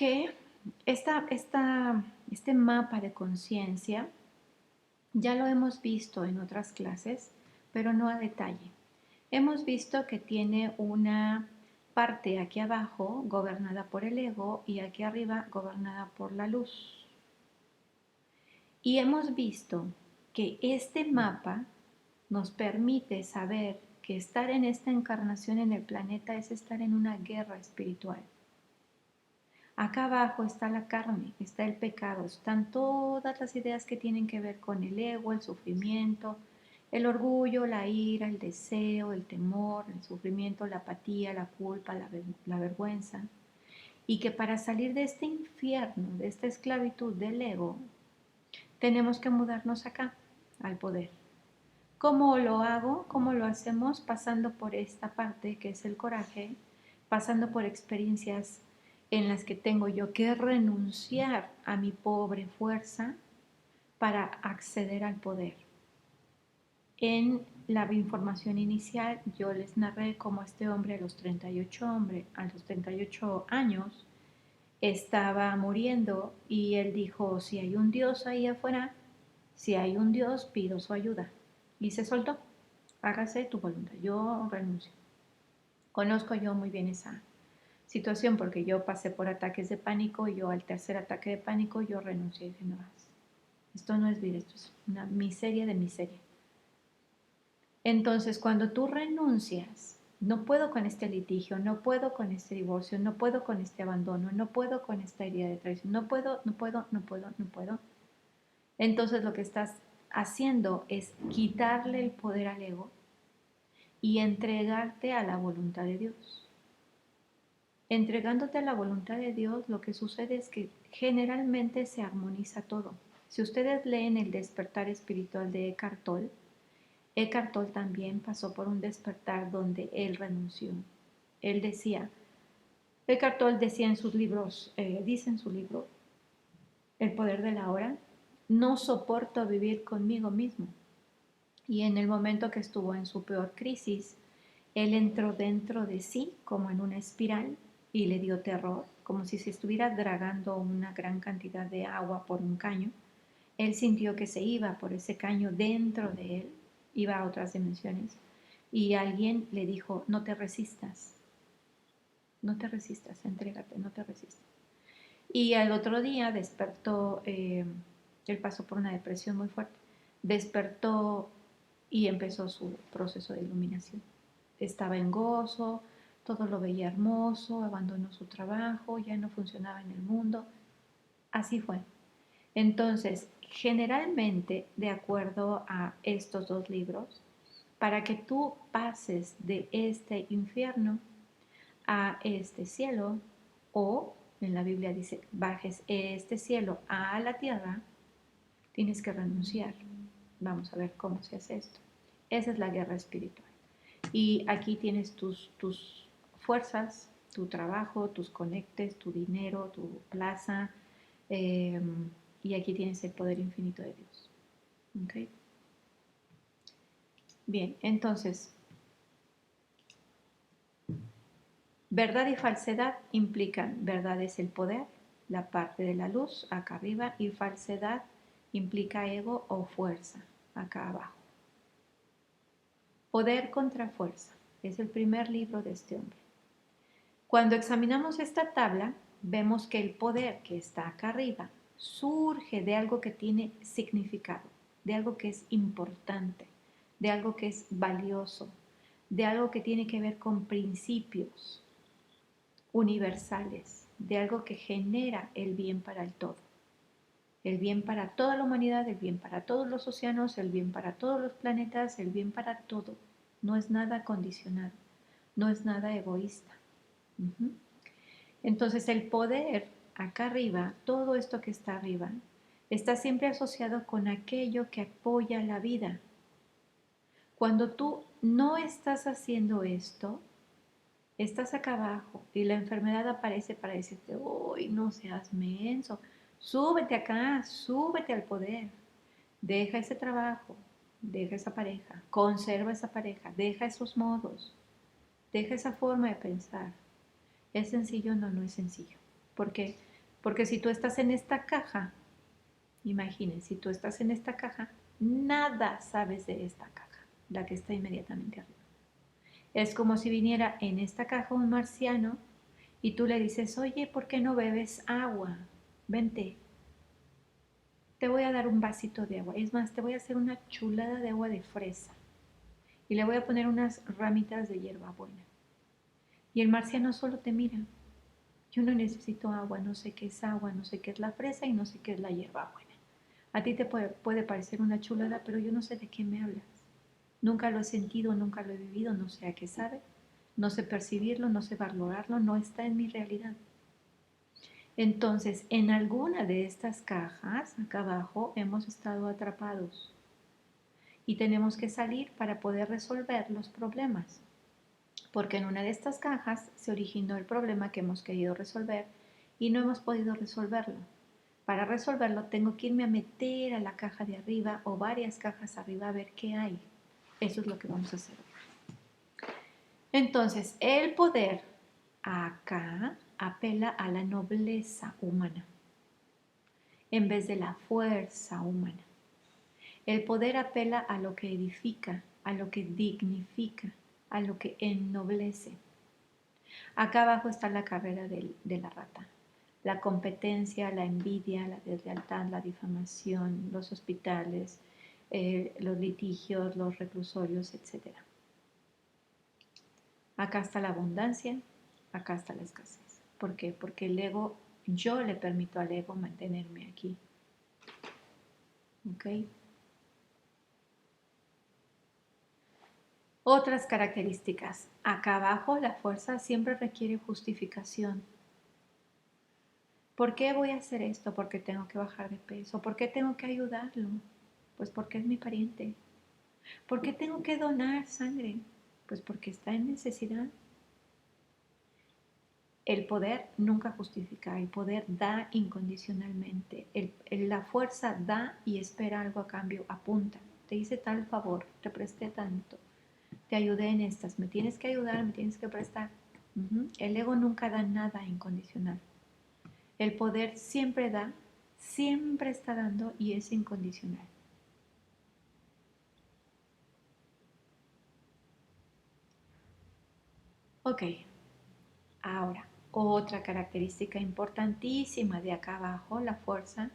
que este mapa de conciencia ya lo hemos visto en otras clases, pero no a detalle. Hemos visto que tiene una parte aquí abajo gobernada por el ego y aquí arriba gobernada por la luz. Y hemos visto que este mapa nos permite saber que estar en esta encarnación en el planeta es estar en una guerra espiritual. Acá abajo está la carne, está el pecado, están todas las ideas que tienen que ver con el ego, el sufrimiento, el orgullo, la ira, el deseo, el temor, el sufrimiento, la apatía, la culpa, la vergüenza. Y que para salir de este infierno, de esta esclavitud del ego, tenemos que mudarnos acá, al poder. ¿Cómo lo hago? ¿Cómo lo hacemos? Pasando por esta parte que es el coraje, pasando por experiencias en las que tengo yo que renunciar a mi pobre fuerza para acceder al poder. En la información inicial yo les narré cómo este hombre a los 38 años estaba muriendo y él dijo, si hay un Dios ahí afuera, si hay un Dios, pido su ayuda. Y se soltó. Hágase tu voluntad. Yo renuncio. Conozco yo muy bien esa situación porque yo pasé por ataques de pánico y yo al tercer ataque de pánico yo renuncié y dije, no más. Esto no es vida, esto es una miseria de miseria. Entonces, cuando tú renuncias, no puedo con este litigio, no puedo con este divorcio, no puedo con este abandono, no puedo con esta herida de traición, no puedo, no puedo, no puedo, no puedo. Entonces lo que estás haciendo es quitarle el poder al ego y entregarte a la voluntad de Dios. Entregándote a la voluntad de Dios, lo que sucede es que generalmente se armoniza todo. Si ustedes leen el despertar espiritual de Eckhart Tolle también pasó por un despertar donde él renunció. Él decía, Eckhart Tolle decía en sus libros, dice en su libro, El poder de la hora, no soporto vivir conmigo mismo. Y en el momento que estuvo en su peor crisis, él entró dentro de sí como en una espiral y le dio terror, como si se estuviera dragando una gran cantidad de agua por un caño. Él sintió que se iba por ese caño dentro de él, iba a otras dimensiones, y alguien le dijo, no te resistas, no te resistas, entrégate, no te resistas. Y al otro día despertó, él pasó por una depresión muy fuerte, despertó y empezó su proceso de iluminación. Estaba en gozo, todo lo veía hermoso, abandonó su trabajo, ya no funcionaba en el mundo. Así fue. Entonces, generalmente, de acuerdo a estos dos libros, para que tú pases de este infierno a este cielo, o en la Biblia dice, bajes este cielo a la tierra, tienes que renunciar. Vamos a ver cómo se hace esto. Esa es la guerra espiritual. Y aquí tienes tus fuerzas, tu trabajo, tus conectes, tu dinero, tu plaza, eh, y aquí tienes el poder infinito de Dios. ¿Okay? Bien, entonces, verdad y falsedad implican, verdad es el poder, la parte de la luz acá arriba, y falsedad implica ego o fuerza acá abajo. Poder contra fuerza es el primer libro de este hombre. Cuando examinamos esta tabla, vemos que el poder que está acá arriba surge de algo que tiene significado, de algo que es importante, de algo que es valioso, de algo que tiene que ver con principios universales, de algo que genera el bien para el todo. El bien para toda la humanidad, el bien para todos los océanos, el bien para todos los planetas, el bien para todo. No es nada condicionado, no es nada egoísta. Entonces el poder acá arriba, todo esto que está arriba, está siempre asociado con aquello que apoya la vida. Cuando tú no estás haciendo esto, estás acá abajo y la enfermedad aparece para decirte, uy, no seas menso, súbete acá, súbete al poder, deja ese trabajo, deja esa pareja, conserva esa pareja, deja esos modos, deja esa forma de pensar. ¿Es sencillo? No, no es sencillo. ¿Por qué? Porque si tú estás en esta caja, imaginen, si tú estás en esta caja, nada sabes de esta caja, la que está inmediatamente arriba. Es como si viniera en esta caja un marciano y tú le dices, oye, ¿por qué no bebes agua? Vente, te voy a dar un vasito de agua. Es más, te voy a hacer una chulada de agua de fresa y le voy a poner unas ramitas de hierbabuena. Y el marciano solo te mira. Yo no necesito agua, no sé qué es agua, no sé qué es la fresa y no sé qué es la hierbabuena. A ti te puede parecer una chulada, pero yo no sé de qué me hablas. Nunca lo he sentido, nunca lo he vivido, no sé a qué sabe, no sé percibirlo, no sé valorarlo, no está en mi realidad. Entonces, en alguna de estas cajas, acá abajo, hemos estado atrapados y tenemos que salir para poder resolver los problemas. Porque en una de estas cajas se originó el problema que hemos querido resolver y no hemos podido resolverlo. Para resolverlo tengo que irme a meter a la caja de arriba o varias cajas arriba a ver qué hay. Eso es lo que vamos a hacer. Entonces, el poder acá apela a la nobleza humana en vez de la fuerza humana. El poder apela a lo que edifica, a lo que dignifica, a lo que ennoblece. Acá abajo está la carrera de la rata. La competencia, la envidia, la deslealtad, la difamación, los hospitales, los litigios, los reclusorios, etc. Acá está la abundancia, acá está la escasez. ¿Por qué? Porque el ego, yo le permito al ego mantenerme aquí. ¿Ok? Otras características. Acá abajo la fuerza siempre requiere justificación. ¿Por qué voy a hacer esto? Porque tengo que bajar de peso. ¿Por qué tengo que ayudarlo? Pues porque es mi pariente. ¿Por qué tengo que donar sangre? Pues porque está en necesidad. El poder nunca justifica, el poder da incondicionalmente. La fuerza da y espera algo a cambio, apunta. Te hice tal favor, te presté tanto, te ayudé en estas, me tienes que ayudar, me tienes que prestar. El ego nunca da nada incondicional. El poder siempre da, siempre está dando y es incondicional. Ok, ahora, otra característica importantísima de acá abajo, la fuerza,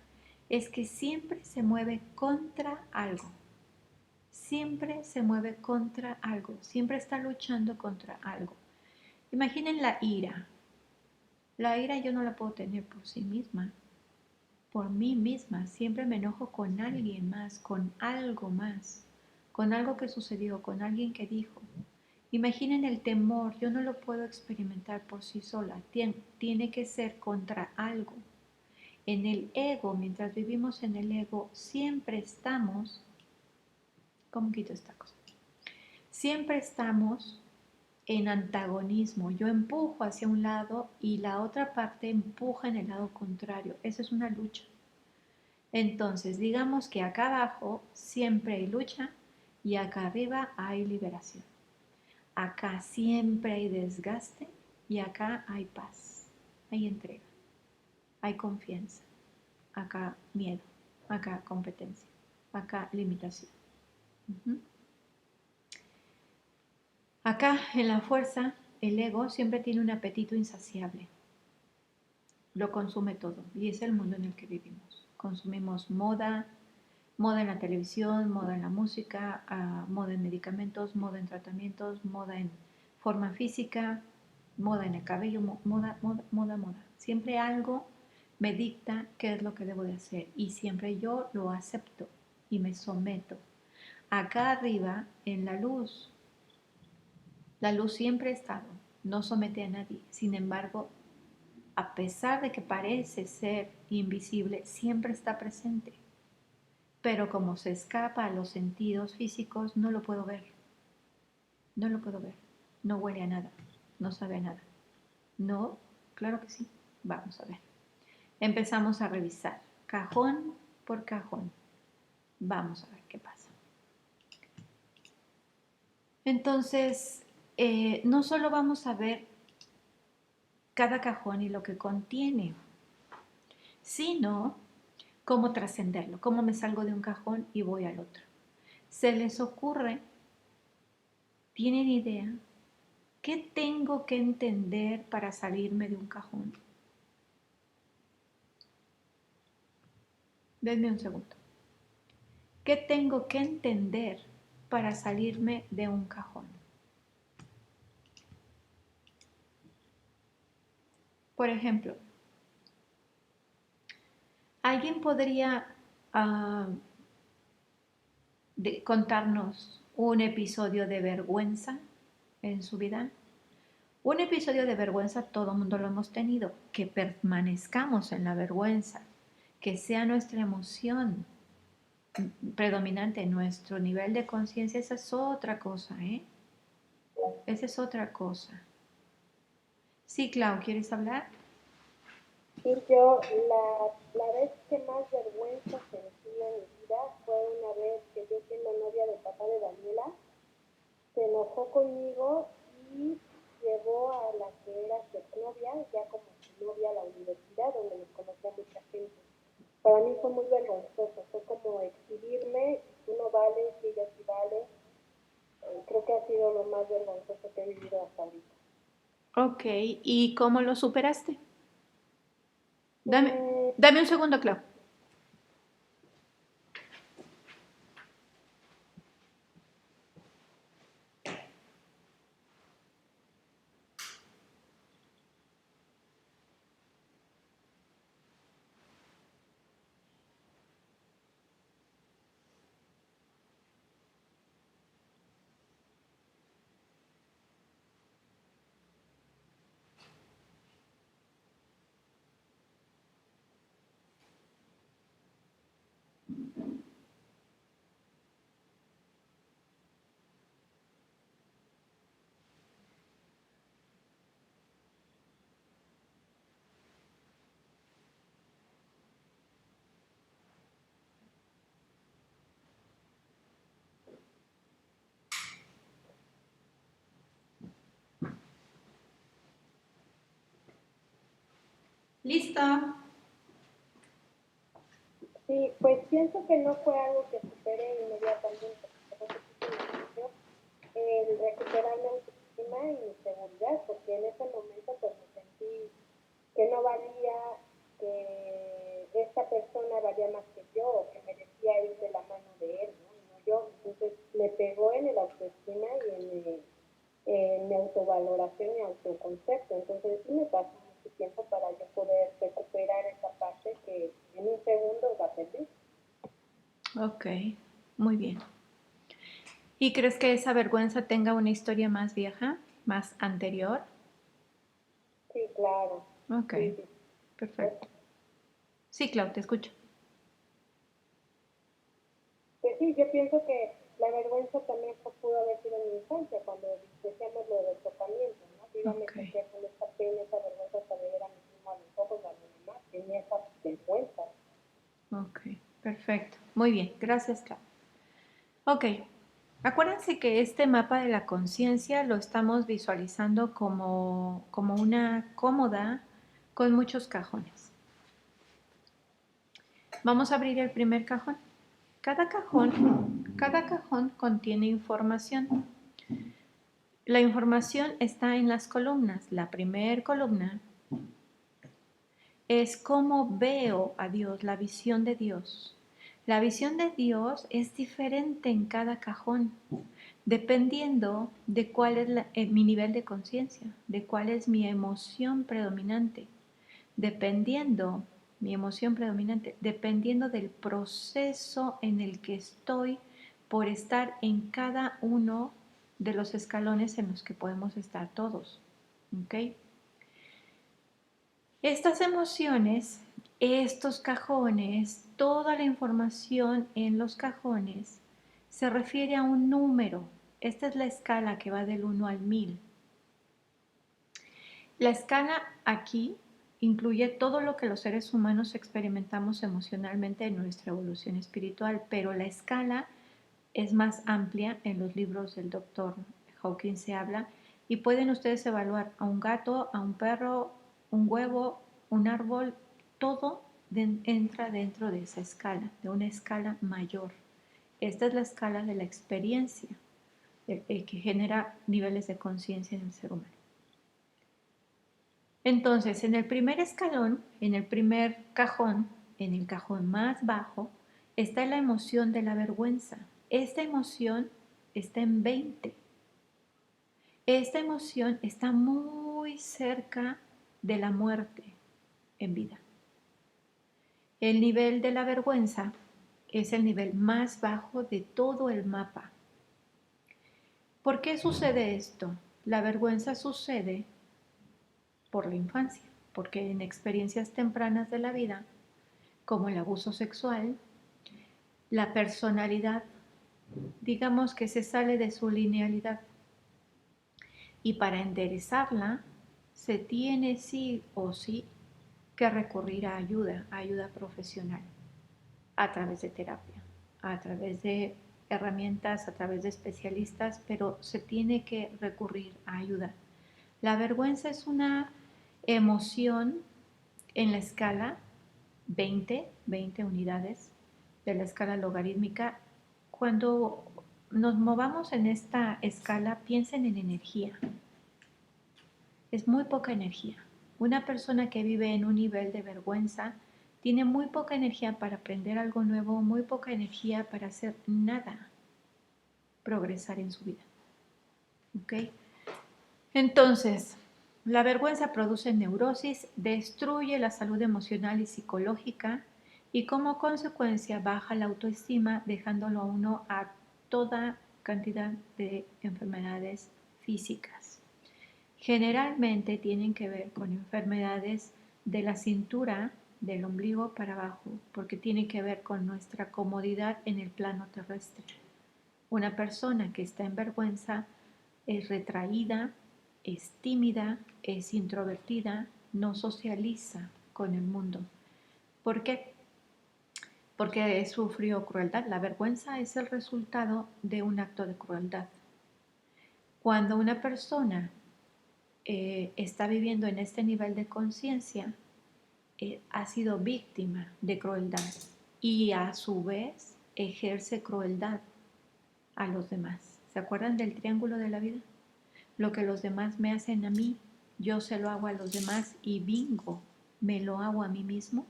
es que siempre se mueve contra algo. Siempre se mueve contra algo. Siempre está luchando contra algo. Imaginen la ira. La ira yo no la puedo tener por sí misma, por mí misma. Siempre me enojo con alguien más, con algo más, con algo que sucedió, con alguien que dijo. Imaginen el temor, yo no lo puedo experimentar por sí sola, tiene que ser contra algo. En el ego, mientras vivimos en el ego, siempre estamos, ¿cómo quito esta cosa? Siempre estamos en antagonismo. Yo empujo hacia un lado y la otra parte empuja en el lado contrario. Esa es una lucha. Entonces, digamos que acá abajo siempre hay lucha y acá arriba hay liberación. Acá siempre hay desgaste y acá hay paz, hay entrega, hay confianza. Acá miedo, acá competencia, acá limitación. Acá en la fuerza, el ego siempre tiene un apetito insaciable. Lo consume todo y es el mundo en el que vivimos. Consumimos moda, moda en la televisión, moda en la música, moda en medicamentos, moda en tratamientos, moda en forma física, moda en el cabello, moda, moda, moda, moda. Siempre algo me dicta qué es lo que debo de hacer y siempre yo lo acepto y me someto. Acá arriba, en la luz siempre ha estado, no somete a nadie. Sin embargo, a pesar de que parece ser invisible, siempre está presente. Pero como se escapa a los sentidos físicos, no lo puedo ver. No lo puedo ver. No huele a nada. No sabe a nada. No, claro que sí. Vamos a ver. Empezamos a revisar cajón por cajón. Vamos a ver qué pasa. Entonces, no solo vamos a ver cada cajón y lo que contiene, sino cómo trascenderlo, cómo me salgo de un cajón y voy al otro. ¿Se les ocurre? ¿Tienen idea? ¿Qué tengo que entender para salirme de un cajón? Denme un segundo. ¿Qué tengo que entender para salirme de un cajón? Por ejemplo, ¿alguien podría contarnos un episodio de vergüenza en su vida? Un episodio de vergüenza todo el mundo lo hemos tenido, que permanezcamos en la vergüenza, que sea nuestra emoción predominante, nuestro nivel de conciencia, esa es otra cosa, ¿eh? Esa es otra cosa. Sí, Clau, ¿quieres hablar? Sí, yo la vez que más vergüenza sentí en mi vida fue una vez que yo siendo novia del papá de Daniela, se enojó conmigo y llevó a la que era su exnovia, ya como su novia a la universidad, donde nos conocía mucha gente. Para mí fue muy vergonzoso, fue como exhibirme, tú no vales, y ella sí vale. Creo que ha sido lo más vergonzoso que he vivido hasta ahorita. Ok, ¿y cómo lo superaste? Dame, Mm, dame un segundo, Clau. Listo. sí, pues pienso que no fue algo que superé inmediatamente, como que sí se me el recuperar mi autoestima y mi seguridad, porque en ese momento pues me sentí que no valía, que esta persona valía más que yo, o que merecía ir de la mano de él, ¿no? Y no yo. Entonces me pegó en el autoestima y en mi autovaloración y autoconcepto. Entonces sí me pasó mucho tiempo para yo poder recuperar esa parte que en un segundo la perdí. Ok, muy bien. ¿Y crees que esa vergüenza tenga una historia más vieja, más anterior? Sí, claro. Ok, Sí, sí. perfecto. Sí, Clau, te escucho. Pues sí, yo pienso que la vergüenza también pudo haber sido en mi infancia, cuando decíamos lo del tocamiento, ¿no? Yo iba a me Ok, sentía con esa pena, esa vergüenza hasta ver a mi primo a los ojos, a mi mamá, tenía esa vergüenza. ok, perfecto. Muy bien, gracias, Clau. Ok, acuérdense que este mapa de la conciencia lo estamos visualizando como una cómoda con muchos cajones. Vamos a abrir el primer cajón. Cada cajón contiene información. La información está en las columnas. La primera columna es cómo veo a Dios, la visión de Dios. La visión de Dios es diferente en cada cajón, dependiendo de cuál es mi nivel de conciencia, de cuál es mi emoción predominante, dependiendo, mi emoción predominante, dependiendo del proceso en el que estoy por estar en cada uno de los escalones en los que podemos estar todos. ¿Ok? Estas emociones, estos cajones, toda la información en los cajones se refiere a un número. Esta es la escala que va del 1 al 1000. La escala aquí incluye todo lo que los seres humanos experimentamos emocionalmente en nuestra evolución espiritual, pero la escala es más amplia. En los libros del doctor Hawkins se habla y pueden ustedes evaluar a un gato, a un perro, un huevo, un árbol, todo entra dentro de esa escala, de una escala mayor. Esta es la escala de la experiencia, que genera niveles de conciencia en el ser humano. Entonces, en el primer escalón, en el primer cajón, en el cajón más bajo, está la emoción de la vergüenza. Esta emoción está en 20. Esta emoción está muy cerca de la muerte en vida. El nivel de la vergüenza es el nivel más bajo de todo el mapa. ¿Por qué sucede esto? La vergüenza sucede por la infancia, porque en experiencias tempranas de la vida, como el abuso sexual, la personalidad, digamos que se sale de su linealidad. Y para enderezarla, se tiene sí o sí que recurrir a ayuda profesional, a través de terapia, a través de herramientas, a través de especialistas, pero se tiene que recurrir a ayuda. La vergüenza es una emoción en la escala 20 unidades de la escala logarítmica. Cuando nos movamos en esta escala, piensen en energía. Es muy poca energía. Una persona que vive en un nivel de vergüenza tiene muy poca energía para aprender algo nuevo, muy poca energía para hacer nada, progresar en su vida. ¿Ok? Entonces, la vergüenza produce neurosis, destruye la salud emocional y psicológica y como consecuencia baja la autoestima, dejándolo a uno a toda cantidad de enfermedades físicas. Generalmente tienen que ver con enfermedades de la cintura, del ombligo para abajo, porque tiene que ver con nuestra comodidad en el plano terrestre. Una persona que está en vergüenza es retraída, es tímida, es introvertida, no socializa con el mundo. ¿Por qué? Porque sufrió crueldad. La vergüenza es el resultado de un acto de crueldad. Cuando una persona está viviendo en este nivel de conciencia, ha sido víctima de crueldad y a su vez ejerce crueldad a los demás. ¿Se acuerdan del triángulo de la vida? Lo que los demás me hacen a mí, yo se lo hago a los demás y bingo, me lo hago a mí mismo.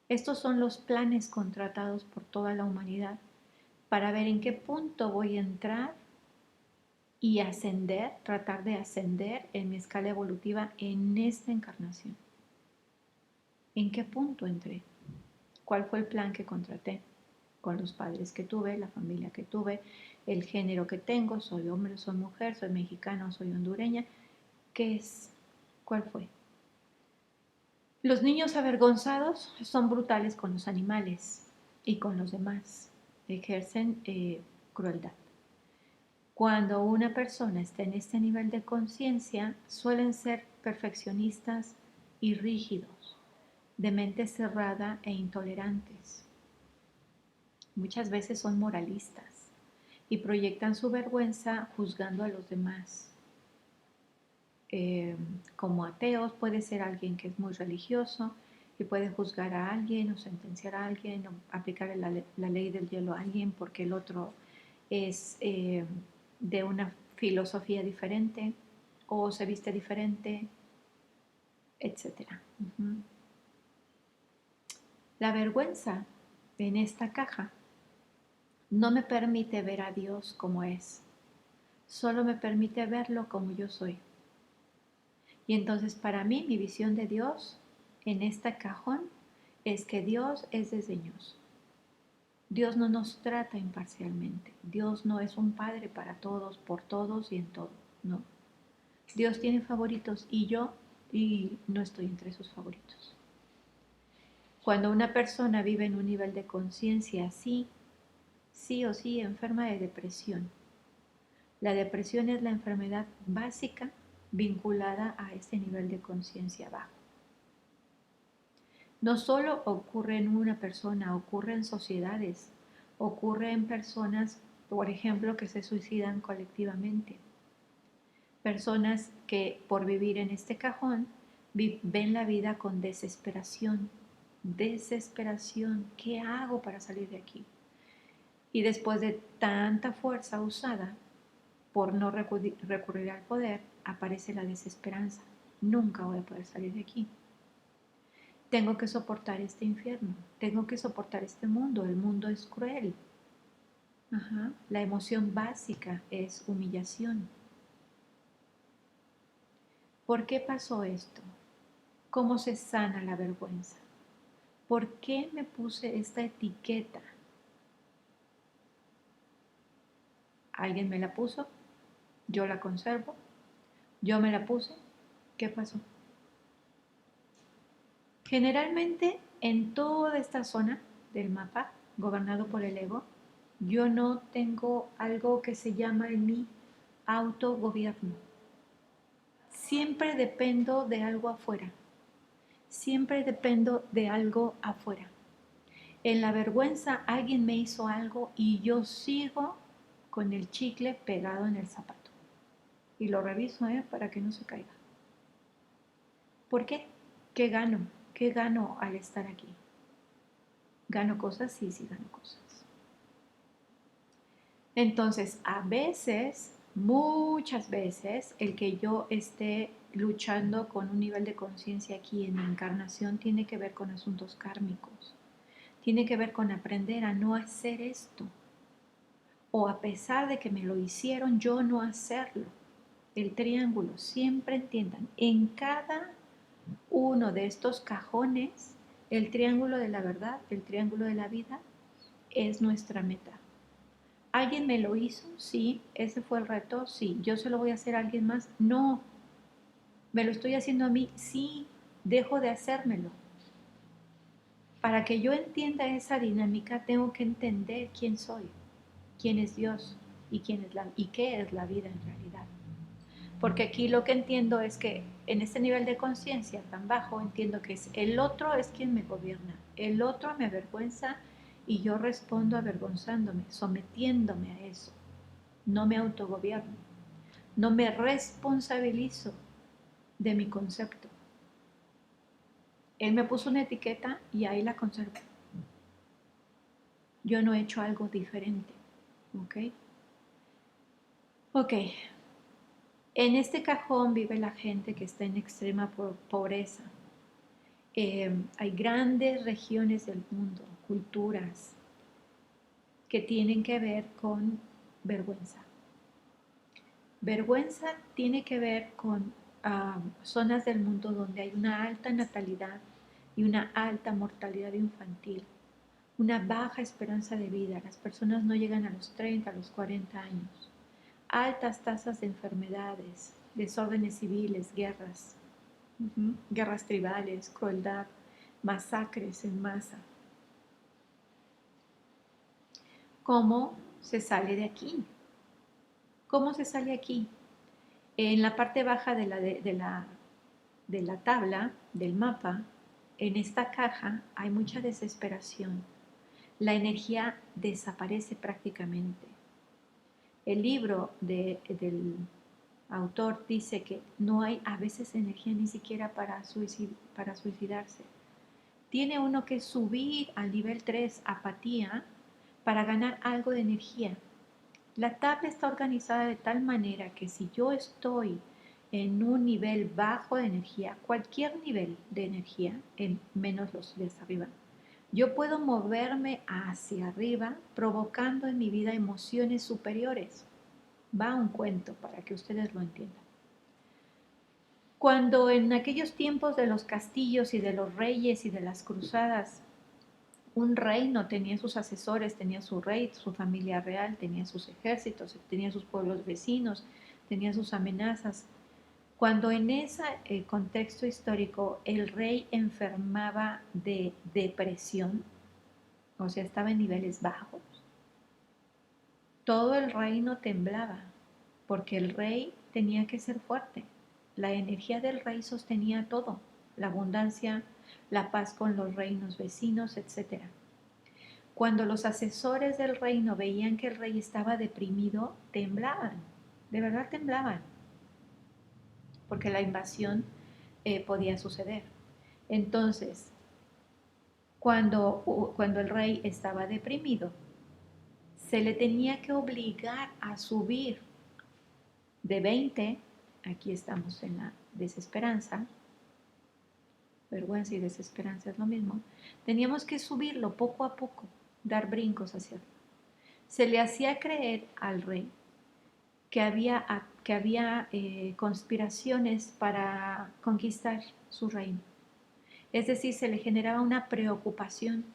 Estos son los planes contratados por toda la humanidad para ver en qué punto voy a entrar y ascender, tratar de ascender en mi escala evolutiva en esta encarnación. ¿En qué punto entré? ¿Cuál fue el plan que contraté? Con los padres que tuve, la familia que tuve, el género que tengo, soy hombre, soy mujer, soy mexicano, soy hondureña. ¿Qué es? ¿Cuál fue? Los niños avergonzados son brutales con los animales y con los demás. Ejercen crueldad. Cuando una persona está en este nivel de conciencia, suelen ser perfeccionistas y rígidos, de mente cerrada e intolerantes. Muchas veces son moralistas y proyectan su vergüenza juzgando a los demás. Como ateos, puede ser alguien que es muy religioso y puede juzgar a alguien o sentenciar a alguien o aplicar la ley del hielo a alguien porque el otro es de una filosofía diferente o se viste diferente, etc. La vergüenza en esta caja no me permite ver a Dios como es, solo me permite verlo como yo soy. Y entonces para mí mi visión de Dios en este cajón es que Dios es desdeñoso. Dios no nos trata imparcialmente. Dios no es un padre para todos, por todos y en todo. No. Dios tiene favoritos y no estoy entre sus favoritos. Cuando una persona vive en un nivel de conciencia así, sí o sí enferma de depresión. La depresión es la enfermedad básica vinculada a este nivel de conciencia bajo. No solo ocurre en una persona, ocurre en sociedades, ocurre en personas, por ejemplo, que se suicidan colectivamente. Personas que por vivir en este cajón ven la vida con desesperación, desesperación. ¿Qué hago para salir de aquí? Y después de tanta fuerza usada por no recurrir al poder, aparece la desesperanza. Nunca voy a poder salir de aquí. Tengo que soportar este infierno, tengo que soportar este mundo, el mundo es cruel. Ajá. La emoción básica es humillación. ¿Por qué pasó esto? ¿Cómo se sana la vergüenza? ¿Por qué me puse esta etiqueta? ¿Alguien me la puso? ¿Yo la conservo? ¿Yo me la puse? ¿Qué pasó? Generalmente en toda esta zona del mapa, gobernado por el ego, yo no tengo algo que se llama en mí autogobierno. Siempre dependo de algo afuera. Siempre dependo de algo afuera. En la vergüenza alguien me hizo algo y yo sigo con el chicle pegado en el zapato. Y lo reviso para que no se caiga. ¿Por qué? ¿Qué gano? ¿Qué gano al estar aquí? ¿Gano cosas? Sí, sí gano cosas. Entonces, a veces, muchas veces, el que yo esté luchando con un nivel de conciencia aquí en mi encarnación tiene que ver con asuntos kármicos. Tiene que ver con aprender a no hacer esto. O a pesar de que me lo hicieron, yo no hacerlo. El triángulo, siempre entiendan, en cada uno de estos cajones, el triángulo de la verdad, el triángulo de la vida, es nuestra meta. ¿Alguien me lo hizo? Sí. ¿Ese fue el reto? Sí. ¿Yo se lo voy a hacer a alguien más? No. ¿Me lo estoy haciendo a mí? Sí. Dejo de hacérmelo. Para que yo entienda esa dinámica, tengo que entender quién soy, quién es Dios y qué es la vida en realidad. Porque aquí lo que entiendo es que en este nivel de conciencia tan bajo, entiendo que el otro es quien me gobierna, el otro me avergüenza y yo respondo avergonzándome, sometiéndome a eso. No me autogobierno, no me responsabilizo de mi concepto. Él me puso una etiqueta y ahí la conservo. Yo no he hecho algo diferente, ¿ok? Ok, en este cajón vive la gente que está en extrema pobreza. Hay grandes regiones del mundo, culturas, que tienen que ver con vergüenza. Vergüenza tiene que ver con zonas del mundo donde hay una alta natalidad y una alta mortalidad infantil, una baja esperanza de vida. Las personas no llegan a los 30, a los 40 años. Altas tasas de enfermedades, desórdenes civiles, guerras, guerras tribales, crueldad, masacres en masa. ¿Cómo se sale de aquí? ¿Cómo se sale aquí? En la parte baja de la tabla, del mapa, en esta caja hay mucha desesperación. La energía desaparece prácticamente. El libro del autor dice que no hay a veces energía ni siquiera para suicidarse. Tiene uno que subir al nivel 3, apatía, para ganar algo de energía. La tabla está organizada de tal manera que si yo estoy en un nivel bajo de energía, cualquier nivel de energía, en menos los de hasta arriba, yo puedo moverme hacia arriba provocando en mi vida emociones superiores. Va un cuento para que ustedes lo entiendan. Cuando en aquellos tiempos de los castillos y de los reyes y de las cruzadas, un reino tenía sus asesores, tenía su rey, su familia real, tenía sus ejércitos, tenía sus pueblos vecinos, tenía sus amenazas. Cuando en ese contexto histórico el rey enfermaba de depresión, o sea, estaba en niveles bajos, todo el reino temblaba, porque el rey tenía que ser fuerte. La energía del rey sostenía todo, la abundancia, la paz con los reinos vecinos, etc. Cuando los asesores del reino veían que el rey estaba deprimido, temblaban, de verdad temblaban, porque la invasión podía suceder. Entonces, cuando el rey estaba deprimido, se le tenía que obligar a subir de 20, aquí estamos en la desesperanza, vergüenza y desesperanza es lo mismo, teníamos que subirlo poco a poco, dar brincos hacia arriba. Se le hacía creer al rey que había conspiraciones para conquistar su reino. Es decir, se le generaba una preocupación,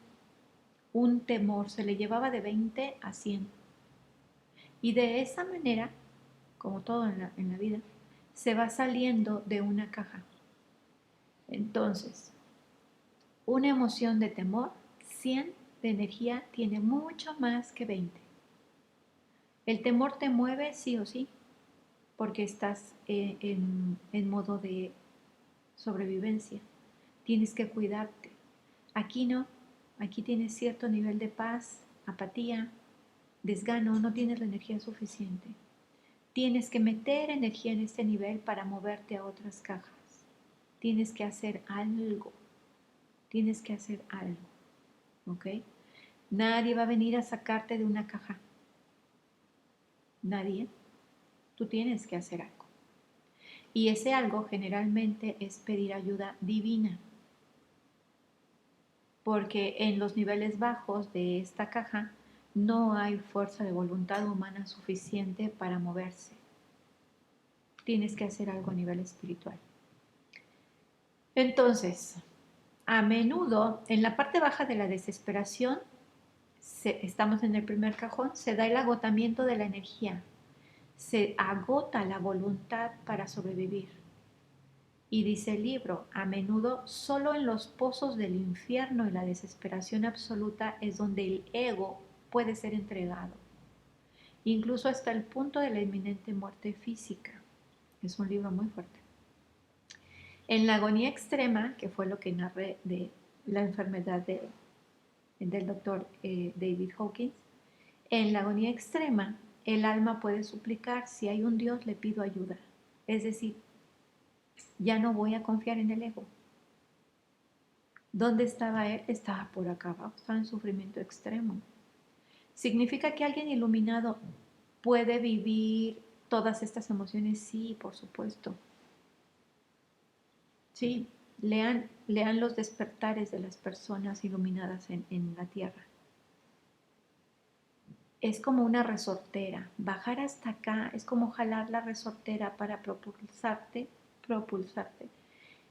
un temor, se le llevaba de 20 a 100. Y de esa manera, como todo en la vida, se va saliendo de una caja. Entonces, una emoción de temor, 100 de energía, tiene mucho más que 20. El temor te mueve sí o sí, porque estás en modo de sobrevivencia. Tienes que cuidarte. Aquí no, aquí tienes cierto nivel de paz, apatía, desgano, no tienes la energía suficiente. Tienes que meter energía en este nivel para moverte a otras cajas. Tienes que hacer algo. Tienes que hacer algo. ¿Ok? Nadie va a venir a sacarte de una caja. Nadie. Tú tienes que hacer algo. Y ese algo generalmente es pedir ayuda divina. Porque en los niveles bajos de esta caja no hay fuerza de voluntad humana suficiente para moverse. Tienes que hacer algo a nivel espiritual. Entonces, a menudo en la parte baja de la desesperación, estamos en el primer cajón, se da el agotamiento de la energía, se agota la voluntad para sobrevivir. Y dice el libro, a menudo solo en los pozos del infierno y la desesperación absoluta es donde el ego puede ser entregado, incluso hasta el punto de la inminente muerte física. Es un libro muy fuerte. En la agonía extrema, que fue lo que narré de la enfermedad del doctor David Hawkins, en la agonía extrema, el alma puede suplicar, si hay un Dios, le pido ayuda. Es decir, ya no voy a confiar en el ego. ¿Dónde estaba él? Estaba por acá abajo, estaba en sufrimiento extremo. ¿Significa que alguien iluminado puede vivir todas estas emociones? Sí, por supuesto. Sí, lean los despertares de las personas iluminadas en la tierra. Es como una resortera. Bajar hasta acá es como jalar la resortera para propulsarte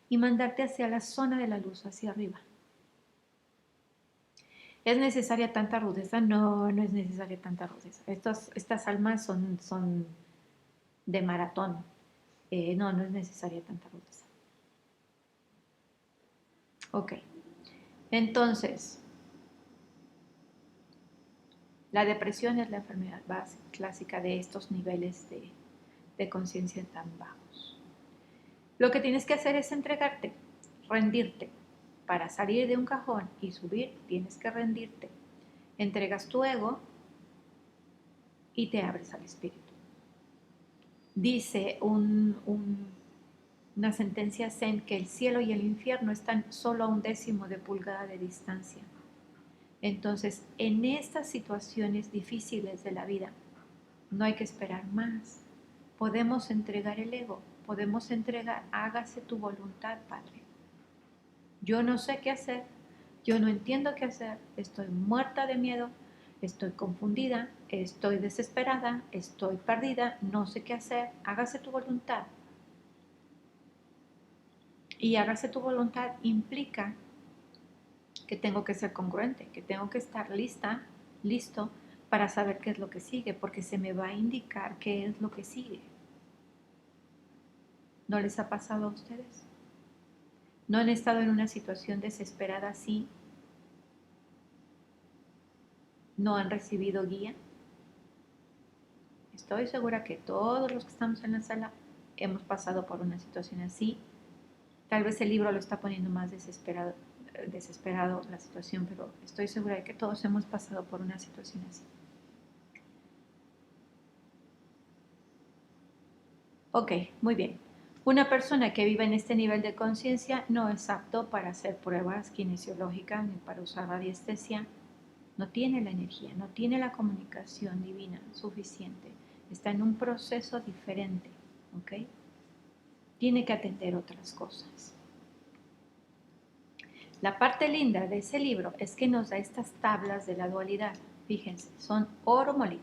y mandarte hacia la zona de la luz, hacia arriba. ¿Es necesaria tanta rudeza? No, no es necesaria tanta rudeza. Estas almas son de maratón. No, no es necesaria tanta rudeza. Ok. Entonces, la depresión es la enfermedad básica, clásica de estos niveles de conciencia tan bajos. Lo que tienes que hacer es entregarte, rendirte. Para salir de un cajón y subir, tienes que rendirte. Entregas tu ego y te abres al espíritu. Dice una sentencia zen que el cielo y el infierno están solo a 1/10 de pulgada de distancia. Entonces, en estas situaciones difíciles de la vida, no hay que esperar más. Podemos entregar el ego, podemos entregar, hágase tu voluntad, Padre. Yo no sé qué hacer, yo no entiendo qué hacer, estoy muerta de miedo, estoy confundida, estoy desesperada, estoy perdida, no sé qué hacer, hágase tu voluntad. Y hágase tu voluntad implica que tengo que ser congruente, que tengo que estar listo para saber qué es lo que sigue, porque se me va a indicar qué es lo que sigue. ¿No les ha pasado a ustedes? ¿No han estado en una situación desesperada así? ¿No han recibido guía? Estoy segura que todos los que estamos en la sala hemos pasado por una situación así. Tal vez el libro lo está poniendo más desesperado la situación, pero estoy segura de que todos hemos pasado por una situación así. Ok, muy bien. Una persona que vive en este nivel de conciencia no es apto para hacer pruebas kinesiológicas ni para usar radiestesia. No tiene la energía, no tiene la comunicación divina suficiente. Está en un proceso diferente, ¿ok? Tiene que atender otras cosas. La parte linda de ese libro es que nos da estas tablas de la dualidad. Fíjense, son oro molido.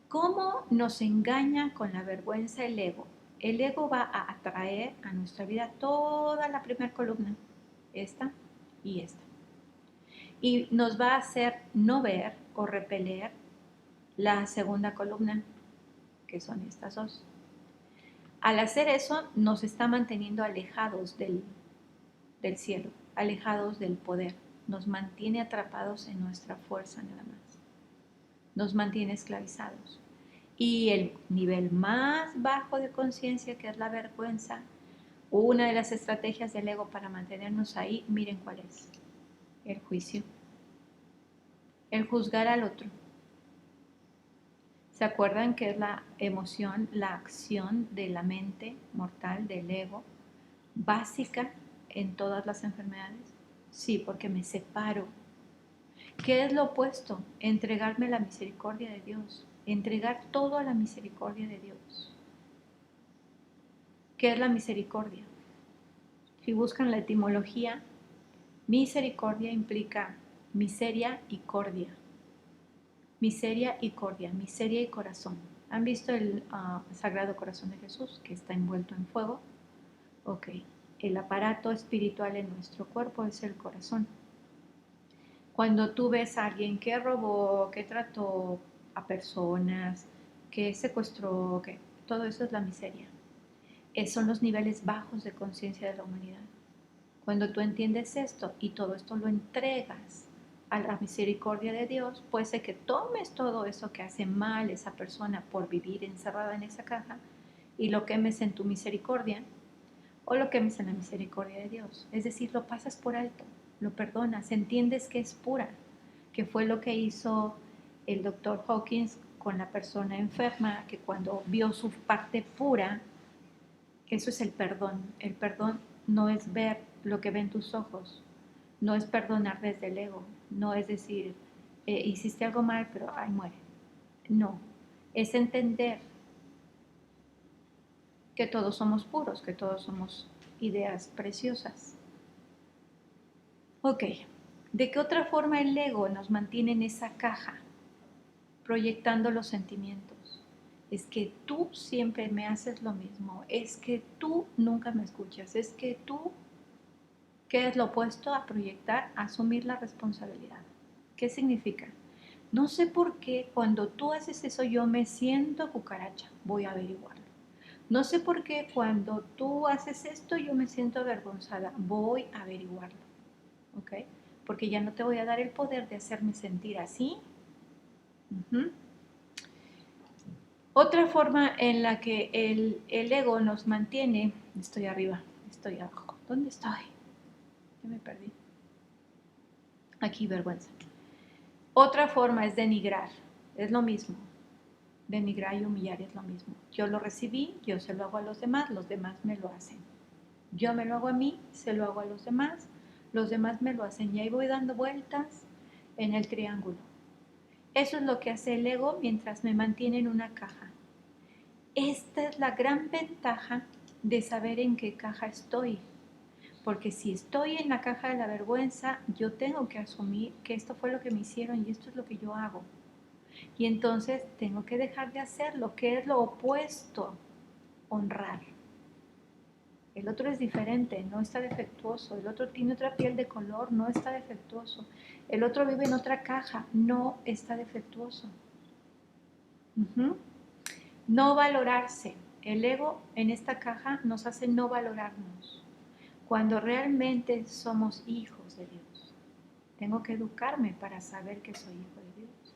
¿Cómo nos engaña con la vergüenza el ego? El ego va a atraer a nuestra vida toda la primera columna, esta y esta. Y nos va a hacer no ver o repeler la segunda columna, que son estas dos. Al hacer eso, nos está manteniendo alejados del cielo, alejados del poder. Nos mantiene atrapados en nuestra fuerza nada más. Nos mantiene esclavizados. Y el nivel más bajo de conciencia, que es la vergüenza, una de las estrategias del ego para mantenernos ahí, miren cuál es. El juicio. El juzgar al otro. ¿Se acuerdan que es la emoción, la acción de la mente mortal, del ego, básica en todas las enfermedades? Sí, porque me separo. ¿Qué es lo opuesto? Entregarme a la misericordia de Dios. Entregar todo a la misericordia de Dios. ¿Qué es la misericordia? Si buscan la etimología, misericordia implica miseria y cordia. Miseria y cordia, miseria y corazón. ¿Han visto el Sagrado Corazón de Jesús que está envuelto en fuego? Ok, el aparato espiritual en nuestro cuerpo es el corazón. Cuando tú ves a alguien que robó, que trató a personas, que secuestró, que todo eso es la miseria. Son los niveles bajos de conciencia de la humanidad. Cuando tú entiendes esto y todo esto lo entregas a la misericordia de Dios, puede ser que tomes todo eso que hace mal esa persona por vivir encerrada en esa caja y lo quemes en tu misericordia o lo quemes en la misericordia de Dios. Es decir, lo pasas por alto, lo perdonas, entiendes que es pura, que fue lo que hizo el doctor Hawkins con la persona enferma, que cuando vio su parte pura, eso es el perdón. El perdón no es ver lo que ven tus ojos, no es perdonar desde el ego, no es decir, hiciste algo mal, pero ay, muere. No, es entender que todos somos puros, que todos somos ideas preciosas. Ok, ¿de qué otra forma el ego nos mantiene en esa caja, proyectando los sentimientos? Es que tú siempre me haces lo mismo, es que tú nunca me escuchas, es que tú, ¿qué es lo opuesto a proyectar? Asumir la responsabilidad. ¿Qué significa? No sé por qué cuando tú haces eso yo me siento cucaracha, voy a averiguarlo. No sé por qué cuando tú haces esto yo me siento avergonzada, voy a averiguarlo. ¿Ok? Porque ya no te voy a dar el poder de hacerme sentir así. Otra forma en la que el ego nos mantiene, estoy arriba, estoy abajo, ¿dónde estoy? Ya me perdí. Aquí, vergüenza. Otra forma es denigrar, es lo mismo. Denigrar y humillar es lo mismo. Yo lo recibí, yo se lo hago a los demás me lo hacen. Yo me lo hago a mí, se lo hago a los demás me lo hacen. Y ahí voy dando vueltas en el triángulo. Eso es lo que hace el ego mientras me mantiene en una caja. Esta es la gran ventaja de saber en qué caja estoy. Porque si estoy en la caja de la vergüenza, yo tengo que asumir que esto fue lo que me hicieron y esto es lo que yo hago. Y entonces tengo que dejar de hacerlo, que es lo opuesto, honrar. El otro es diferente, no está defectuoso. El otro tiene otra piel de color, no está defectuoso. El otro vive en otra caja, no está defectuoso. No valorarse. El ego en esta caja nos hace no valorarnos. Cuando realmente somos hijos de Dios. Tengo que educarme para saber que soy hijo de Dios.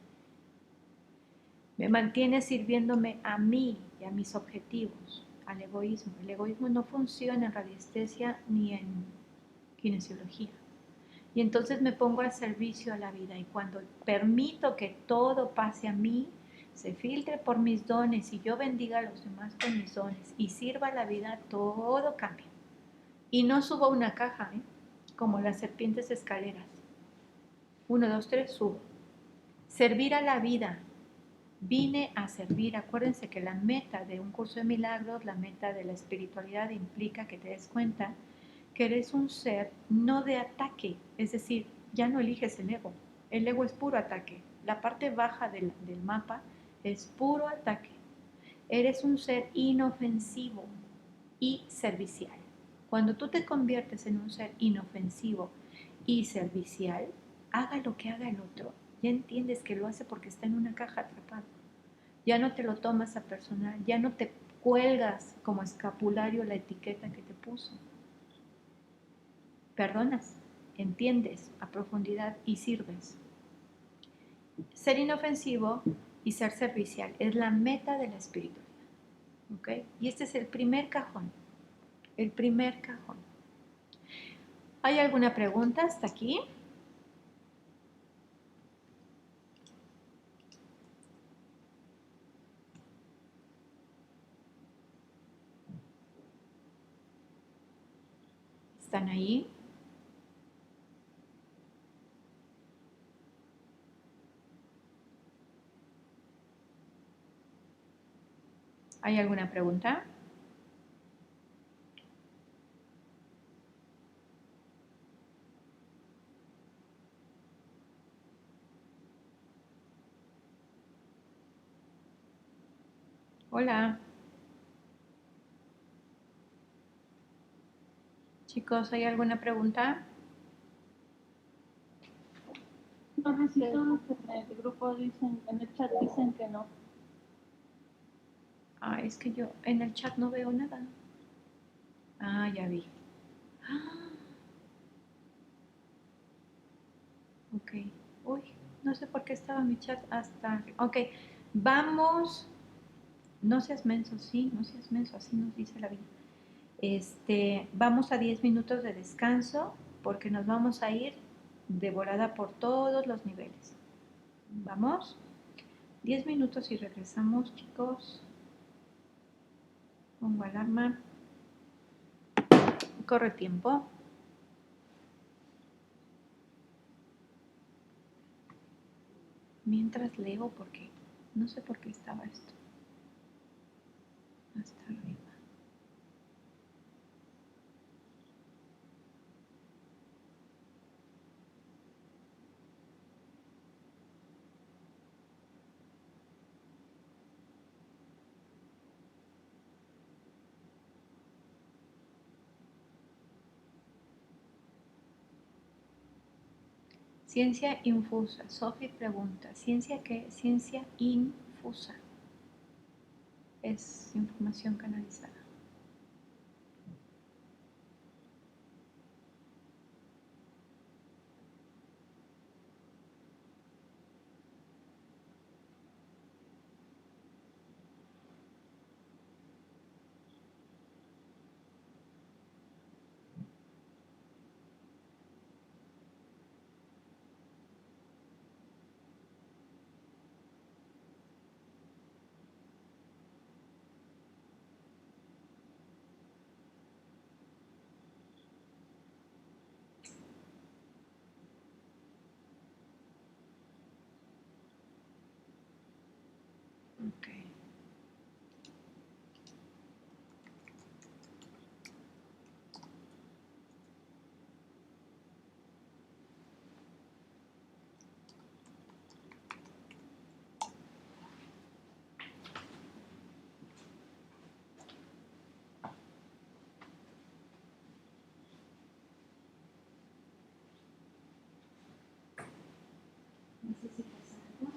Me mantiene sirviéndome a mí y a mis objetivos, al egoísmo. El egoísmo no funciona en radiestesia ni en kinesiología. Y entonces me pongo al servicio a la vida y cuando permito que todo pase a mí, se filtre por mis dones y yo bendiga a los demás con mis dones y sirva a la vida, todo cambia. Y no subo una caja, como las serpientes escaleras. 1, 2, 3, subo. Servir a la vida. Vine a servir. Acuérdense que la meta de un curso de milagros, la meta de la espiritualidad implica que te des cuenta que eres un ser no de ataque. Es decir, ya no eliges el ego. El ego es puro ataque. La parte baja del mapa es puro ataque. Eres un ser inofensivo y servicial. Cuando tú te conviertes en un ser inofensivo y servicial, haga lo que haga el otro, ya entiendes que lo hace porque está en una caja atrapado. Ya no te lo tomas a personal, ya no te cuelgas como escapulario la etiqueta que te puso. Perdonas, entiendes a profundidad y sirves. Ser inofensivo y ser servicial es la meta de la espiritualidad. ¿Okay? Y este es el primer cajón. El primer cajón. ¿Hay alguna pregunta hasta aquí? ¿Están ahí? ¿Hay alguna pregunta? Hola. Chicos, ¿hay alguna pregunta? No, en el grupo dicen, en el chat dicen que no. Ah, es que yo en el chat no veo nada. Ah, ya vi. Ah, ok. Uy, no sé por qué estaba mi chat hasta... Ok, vamos. No seas menso, sí, no seas menso, así nos dice la vida. Vamos a 10 minutos de descanso porque nos vamos a ir de volada por todos los niveles. ¿Vamos? 10 minutos y regresamos, chicos. Pongo alarma. Corre tiempo. Mientras leo, porque no sé por qué estaba esto. Hasta arriba. Ciencia infusa. Sophie pregunta, ¿ciencia qué? Ciencia infusa. Es información canalizada. Ok. ¿Necesitas algo?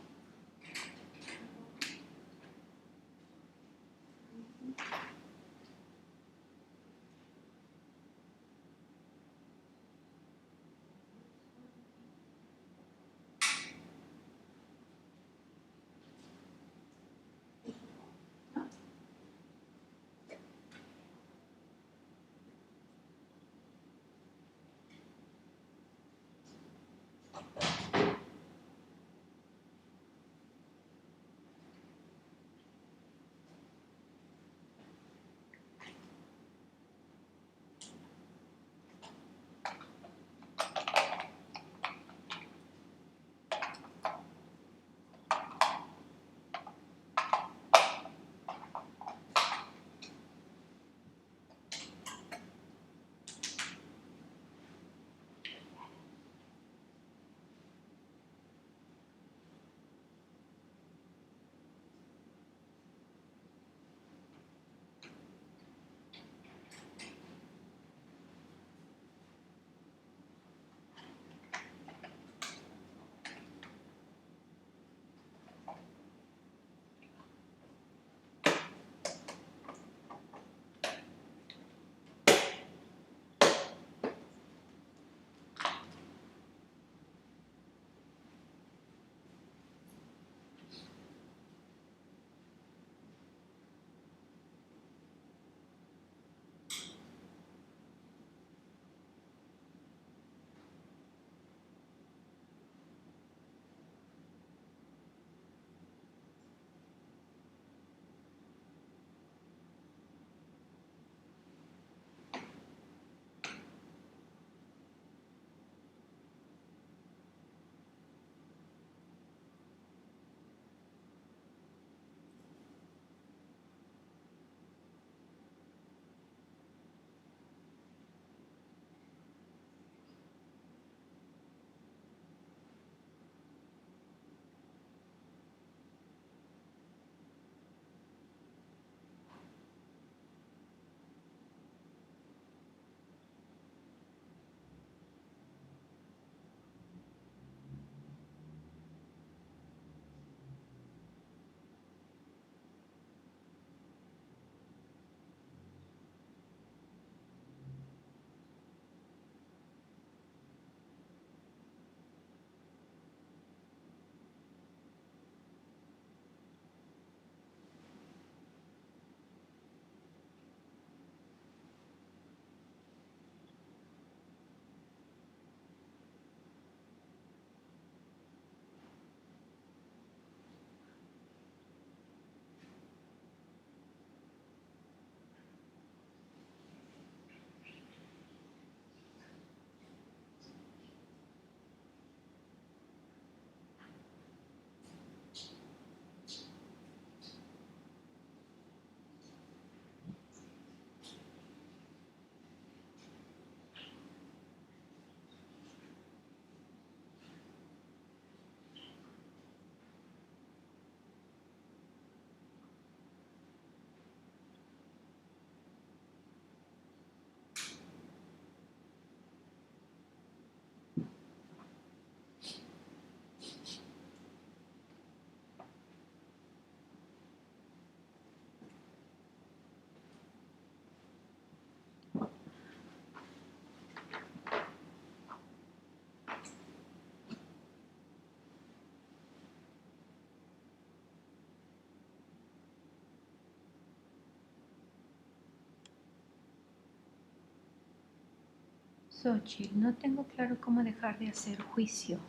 Xochitl, no tengo claro cómo dejar de hacer juicio.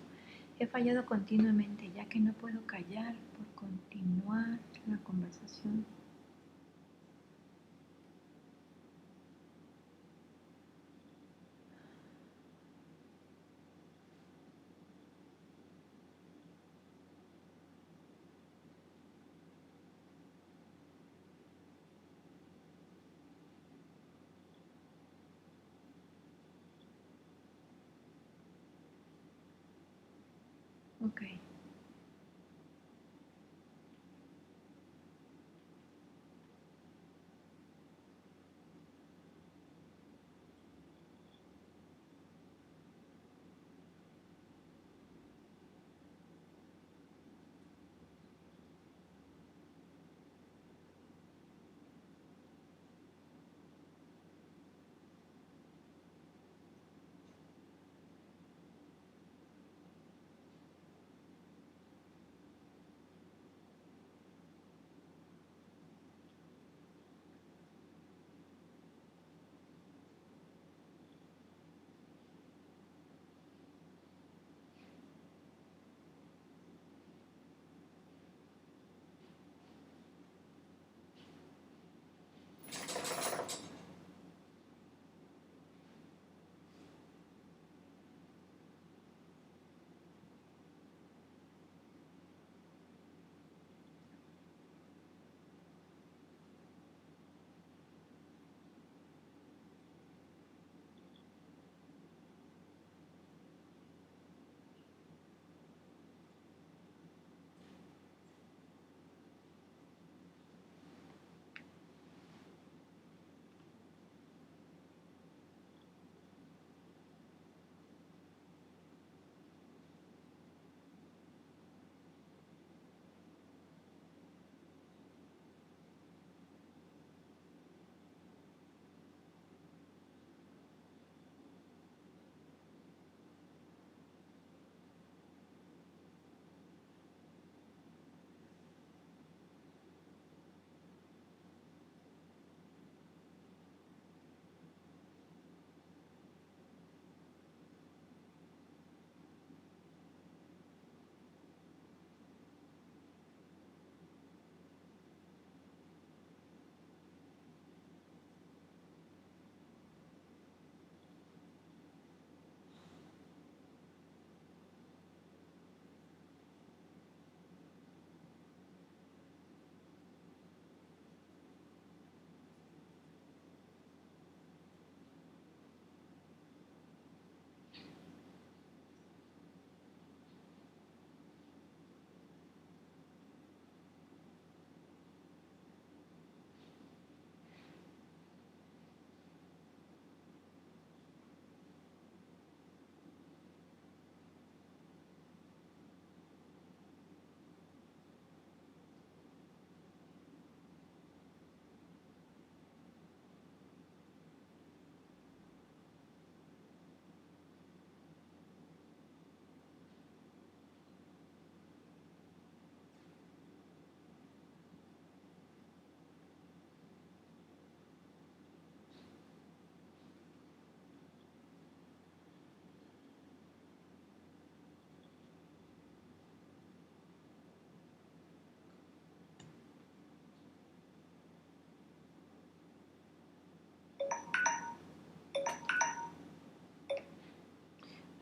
He fallado continuamente, ya que no puedo callar por continuar la conversación. Ok.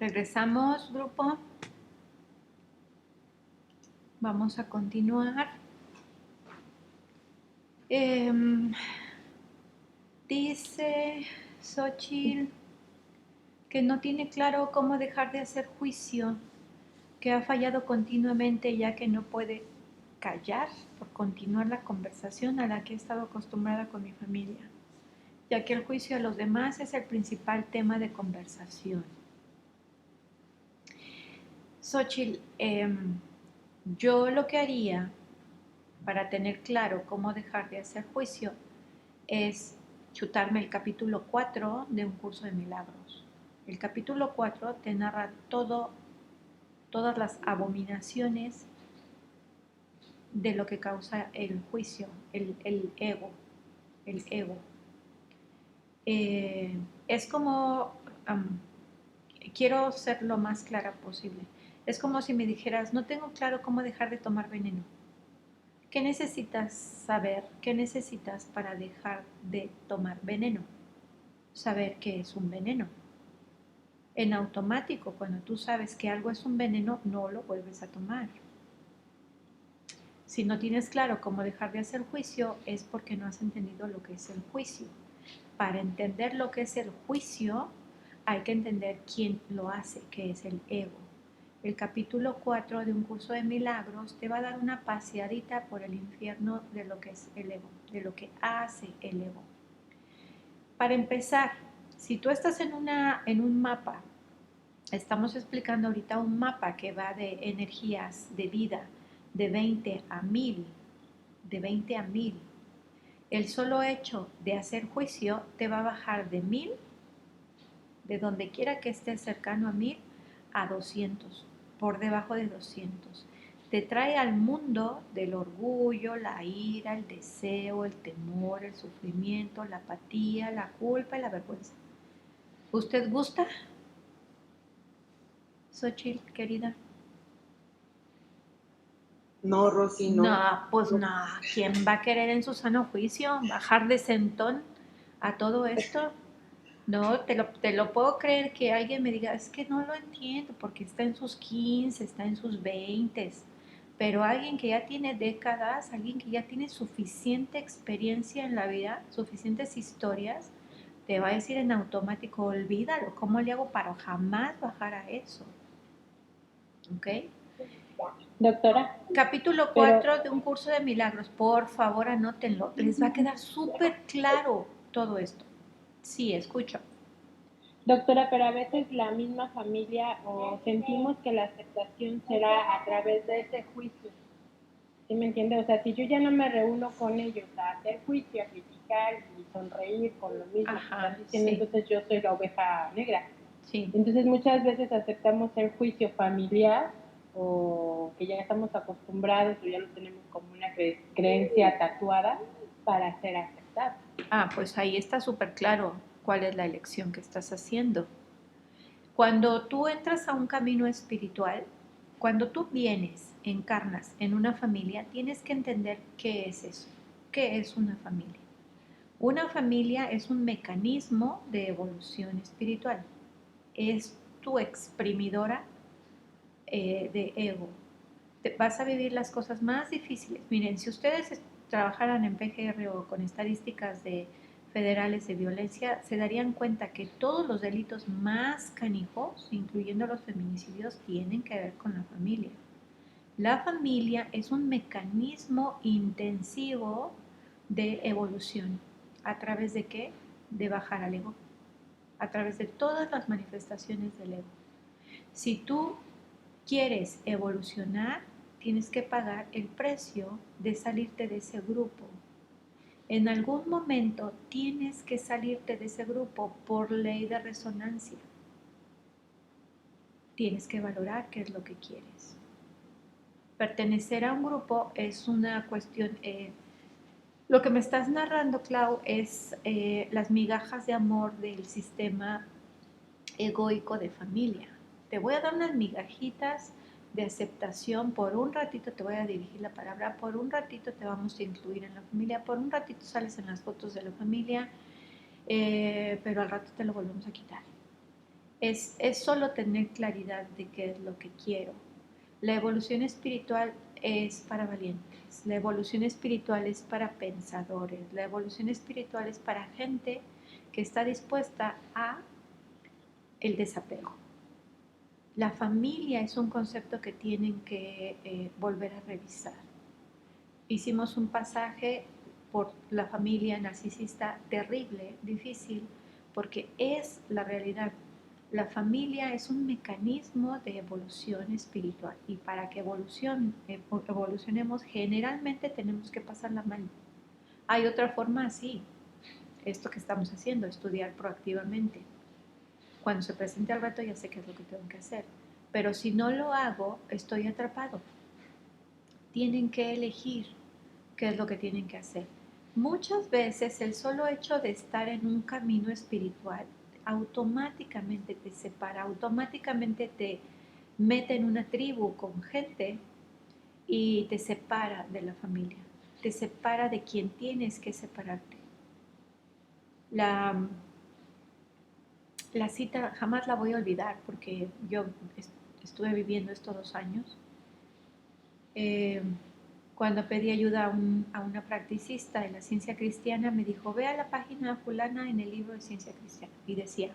Regresamos, grupo. Vamos a continuar. Dice Xochitl que no tiene claro cómo dejar de hacer juicio, que ha fallado continuamente ya que no puede callar por continuar la conversación a la que he estado acostumbrada con mi familia, ya que el juicio a los demás es el principal tema de conversación. Xochitl, yo lo que haría para tener claro cómo dejar de hacer juicio es chutarme el capítulo 4 de Un Curso de Milagros. El capítulo 4 te narra todas las abominaciones de lo que causa el juicio, el ego. El ego. Es como quiero ser lo más clara posible. Es como si me dijeras, no tengo claro cómo dejar de tomar veneno. ¿Qué necesitas saber? ¿Qué necesitas para dejar de tomar veneno? Saber qué es un veneno. En automático, cuando tú sabes que algo es un veneno, no lo vuelves a tomar. Si no tienes claro cómo dejar de hacer juicio, es porque no has entendido lo que es el juicio. Para entender lo que es el juicio, hay que entender quién lo hace, que es el ego. El capítulo 4 de un curso de milagros te va a dar una paseadita por el infierno de lo que es el ego, de lo que hace el ego. Para empezar, si tú estás en un mapa, estamos explicando ahorita un mapa que va de energías de vida de 20 a 1000, de 20 a 1000. El solo hecho de hacer juicio te va a bajar de 1000, de donde quiera que estés cercano a 1000, a 200, por debajo de 200. Te trae al mundo del orgullo, la ira, el deseo, el temor, el sufrimiento, la apatía, la culpa y la vergüenza. ¿Usted gusta, Xochitl, querida? No, Rosy, no. No, pues no. ¿Quién va a querer en su sano juicio bajar de sentón a todo esto? No, te lo puedo creer que alguien me diga, es que no lo entiendo porque está en sus 15, está en sus 20, pero alguien que ya tiene décadas, alguien que ya tiene suficiente experiencia en la vida, suficientes historias, te va a decir en automático, olvídalo, ¿cómo le hago para jamás bajar a eso? ¿Ok? Doctora, Capítulo 4 de un curso de milagros, por favor anótenlo, les va a quedar súper claro todo esto. Sí, escucho. doctora, pero a veces la misma familia o sentimos que la aceptación será a través de ese juicio. ¿Sí me entiende? O sea, si yo ya no me reúno con ellos a hacer juicio, a criticar y sonreír con lo mismo Ajá, que están diciendo, sí. entonces yo soy la oveja negra. Sí. Entonces muchas veces aceptamos el juicio familiar o que ya estamos acostumbrados o ya lo tenemos como una creencia tatuada para ser aceptados. Pues ahí está súper claro cuál es la elección que estás haciendo. Cuando tú entras a un camino espiritual, cuando tú vienes, encarnas en una familia, tienes que entender qué es eso, qué es una familia. Una familia es un mecanismo de evolución espiritual. Es tu exprimidora de ego. Vas a vivir las cosas más difíciles. Miren, si ustedes trabajaran en PGR o con estadísticas federales de violencia, se darían cuenta que todos los delitos más canijos, incluyendo los feminicidios, tienen que ver con la familia. La familia es un mecanismo intensivo de evolución. ¿A través de qué? De bajar al ego. A través de todas las manifestaciones del ego. Si tú quieres evolucionar, tienes que pagar el precio de salirte de ese grupo. En algún momento tienes que salirte de ese grupo por ley de resonancia. Tienes que valorar qué es lo que quieres. Pertenecer a un grupo es una cuestión... lo que me estás narrando, Clau, es las migajas de amor del sistema egoico de familia. Te voy a dar unas migajitas de aceptación, por un ratito te voy a dirigir la palabra, por un ratito te vamos a incluir en la familia, por un ratito sales en las fotos de la familia, pero al rato te lo volvemos a quitar. Es solo tener claridad de qué es lo que quiero. La evolución espiritual es para valientes, la evolución espiritual es para pensadores, la evolución espiritual es para gente que está dispuesta a el desapego. La familia es un concepto que tienen que volver a revisar. Hicimos un pasaje por la familia narcisista terrible, difícil, porque es la realidad. La familia es un mecanismo de evolución espiritual y para que evolucionemos generalmente tenemos que pasarla mal. Hay otra forma así, esto que estamos haciendo, estudiar proactivamente. Cuando se presente el reto ya sé qué es lo que tengo que hacer. Pero si no lo hago, estoy atrapado. Tienen que elegir qué es lo que tienen que hacer. Muchas veces el solo hecho de estar en un camino espiritual automáticamente te separa, automáticamente te mete en una tribu con gente y te separa de la familia, te separa de quien tienes que separarte. La, la cita jamás la voy a olvidar porque yo estuve viviendo estos 2 años. Cuando pedí ayuda a una practicista de la ciencia cristiana, me dijo, ve a la página fulana en el libro de ciencia cristiana. Y decía,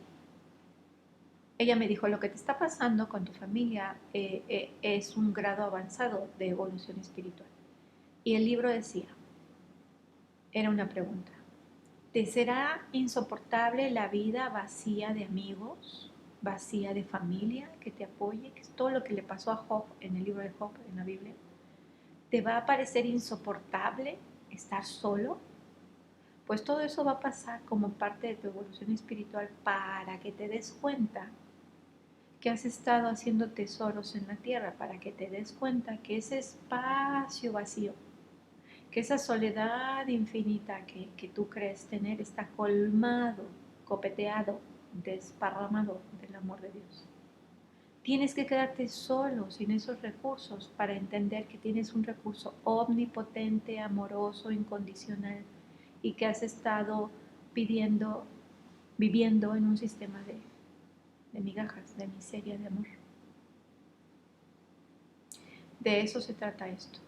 ella me dijo, lo que te está pasando con tu familia es un grado avanzado de evolución espiritual. Y el libro decía, era una pregunta, ¿te será insoportable la vida vacía de amigos, vacía de familia que te apoye? Que es todo lo que le pasó a Job en el libro de Job, en la Biblia. ¿Te va a parecer insoportable estar solo? Pues todo eso va a pasar como parte de tu evolución espiritual para que te des cuenta que has estado haciendo tesoros en la tierra, para que te des cuenta que ese espacio vacío, que esa soledad infinita que tú crees tener está colmado, copeteado, desparramado del amor de Dios. Tienes que quedarte solo, sin esos recursos, para entender que tienes un recurso omnipotente, amoroso, incondicional, y que has estado viviendo en un sistema de migajas, de miseria, de amor. De eso se trata esto.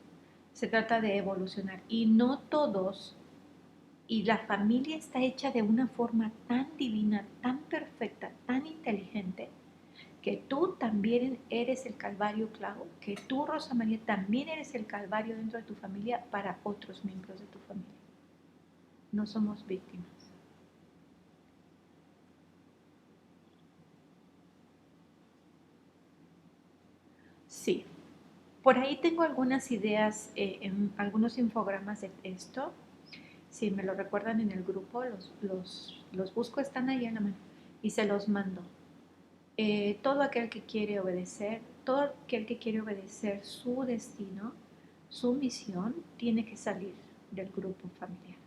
Se trata de evolucionar. Y no todos, y la familia está hecha de una forma tan divina, tan perfecta, tan inteligente, que tú también eres el Calvario, claro, que tú, Rosa María, también eres el Calvario dentro de tu familia para otros miembros de tu familia. No somos víctimas. Sí, por ahí tengo algunas ideas, en algunos infogramas de esto. Si me lo recuerdan en el grupo, los busco, están ahí en la mano y se los mando. Todo aquel que quiere obedecer, todo aquel que quiere obedecer su destino, su misión, tiene que salir del grupo familiar.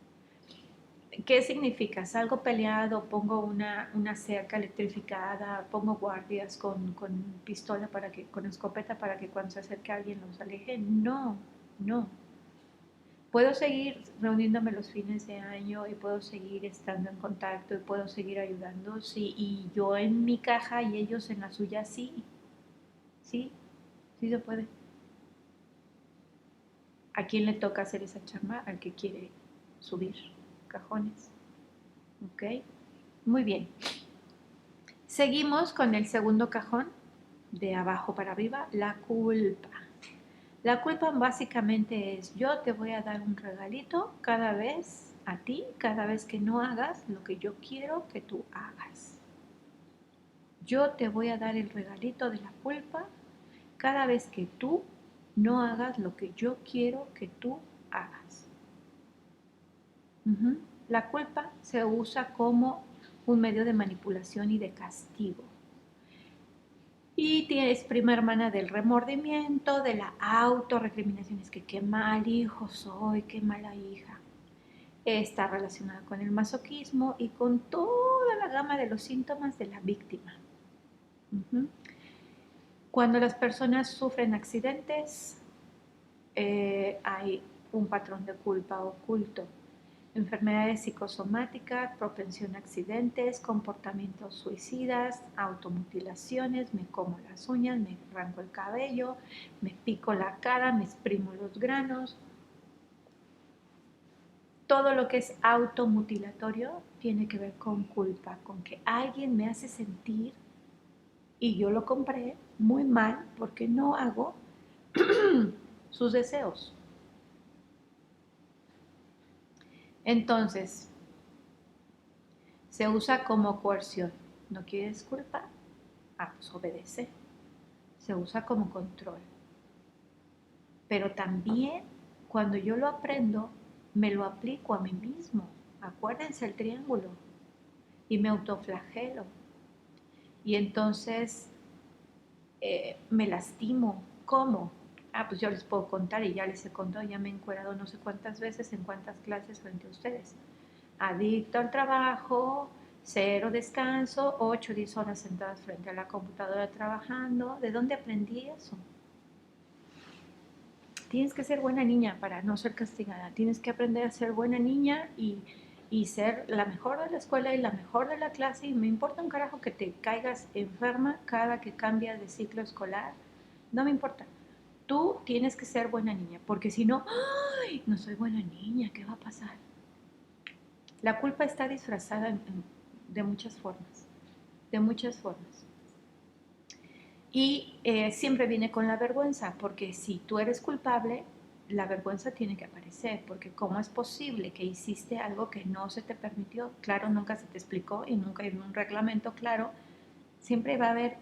¿Qué significa? Salgo peleado, pongo una cerca electrificada, pongo guardias con pistola con escopeta para que cuando se acerque alguien los aleje. No, no. Puedo seguir reuniéndome los fines de año y puedo seguir estando en contacto y puedo seguir ayudando, sí, y yo en mi caja y ellos en la suya, sí, sí, sí se puede. ¿A quién le toca hacer esa chamba? Al que quiere subir cajones. ¿Ok? Muy bien. Seguimos con el segundo cajón, de abajo para arriba, la culpa. La culpa básicamente es, yo te voy a dar un regalito cada vez a ti, cada vez que no hagas lo que yo quiero que tú hagas. Yo te voy a dar el regalito de la culpa cada vez que tú no hagas lo que yo quiero que tú hagas. La culpa se usa como un medio de manipulación y de castigo. Y es prima hermana del remordimiento, de la autorrecriminación. Es que qué mal hijo soy, qué mala hija. Está relacionada con el masoquismo y con toda la gama de los síntomas de la víctima. Cuando las personas sufren accidentes, hay un patrón de culpa oculto. Enfermedades psicosomáticas, propensión a accidentes, comportamientos suicidas, automutilaciones, me como las uñas, me arranco el cabello, me pico la cara, me exprimo los granos. Todo lo que es automutilatorio tiene que ver con culpa, con que alguien me hace sentir, y yo lo compré, muy mal porque no hago sus deseos. Entonces, se usa como coerción. ¿No quieres culpa? Pues obedece. Se usa como control. Pero también, cuando yo lo aprendo, me lo aplico a mí mismo. Acuérdense el triángulo. Y me autoflagelo. Y entonces me lastimo. ¿Cómo? Pues yo les puedo contar y ya les he contado, ya me he encuerado no sé cuántas veces en cuántas clases frente a ustedes. Adicto al trabajo, cero descanso, 8 o 10 horas sentadas frente a la computadora trabajando. ¿De dónde aprendí eso? Tienes que ser buena niña para no ser castigada. Tienes que aprender a ser buena niña y ser la mejor de la escuela y la mejor de la clase. Y me importa un carajo que te caigas enferma cada que cambias de ciclo escolar. No me importa. Tú tienes que ser buena niña, porque si no, ¡ay! No soy buena niña, ¿qué va a pasar? La culpa está disfrazada de muchas formas, de muchas formas. Y siempre viene con la vergüenza, porque si tú eres culpable, la vergüenza tiene que aparecer, porque ¿cómo es posible que hiciste algo que no se te permitió? Claro, nunca se te explicó y nunca hay un reglamento claro. Siempre va a haber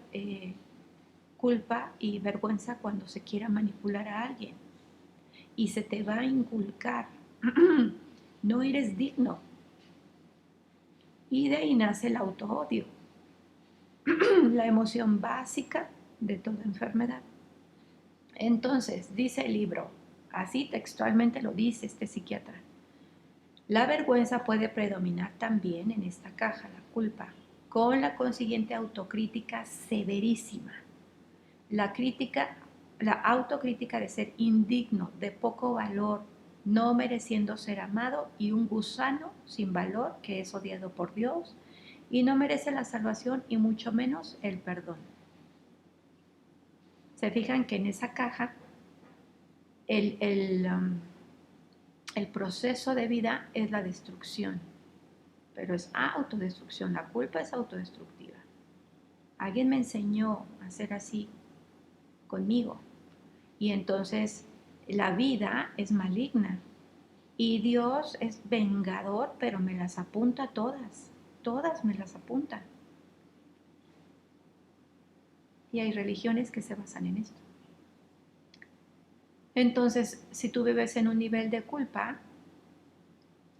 culpa y vergüenza cuando se quiera manipular a alguien. Y se te va a inculcar, no eres digno. Y de ahí nace el auto-odio, la emoción básica de toda enfermedad. Entonces, dice el libro, así textualmente lo dice este psiquiatra, la vergüenza puede predominar también en esta caja, la culpa, con la consiguiente autocrítica severísima. La autocrítica de ser indigno, de poco valor, no mereciendo ser amado y un gusano sin valor que es odiado por Dios y no merece la salvación y mucho menos el perdón. Se fijan que en esa caja el proceso de vida es la destrucción, pero es autodestrucción, la culpa es autodestructiva. Alguien me enseñó a ser así conmigo y entonces la vida es maligna y Dios es vengador, pero me las apunta todas me las apunta. Y hay religiones que se basan en esto. Entonces, si tú vives en un nivel de culpa,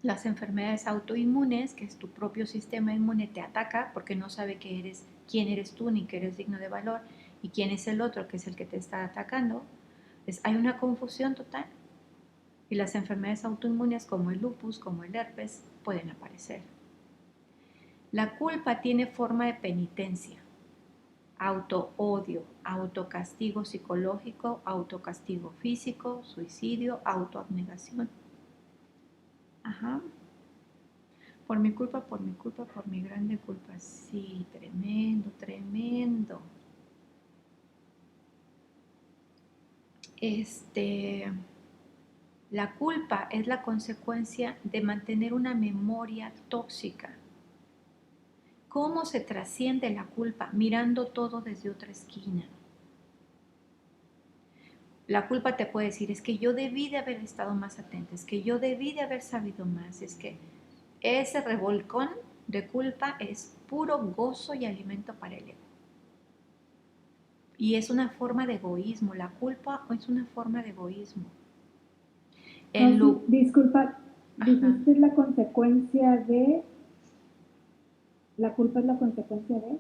las enfermedades autoinmunes, que es tu propio sistema inmune, te ataca porque no sabe quién eres tú ni que eres digno de valor y quién es el otro que es el que te está atacando. Hay una confusión total. Y las enfermedades autoinmunes como el lupus, como el herpes, pueden aparecer. La culpa tiene forma de penitencia, auto-odio, autocastigo psicológico, autocastigo físico, suicidio, autoabnegación. Ajá. Por mi culpa, por mi culpa, por mi grande culpa. Sí, tremendo, tremendo. La culpa es la consecuencia de mantener una memoria tóxica. ¿Cómo se trasciende la culpa? Mirando todo desde otra esquina. La culpa te puede decir, es que yo debí de haber estado más atenta, es que yo debí de haber sabido más, es que ese revolcón de culpa es puro gozo y alimento para el ego. Y es una forma de egoísmo, la culpa es una forma de egoísmo. Disculpa, Ajá. dijiste la consecuencia de... ¿La culpa es la consecuencia de?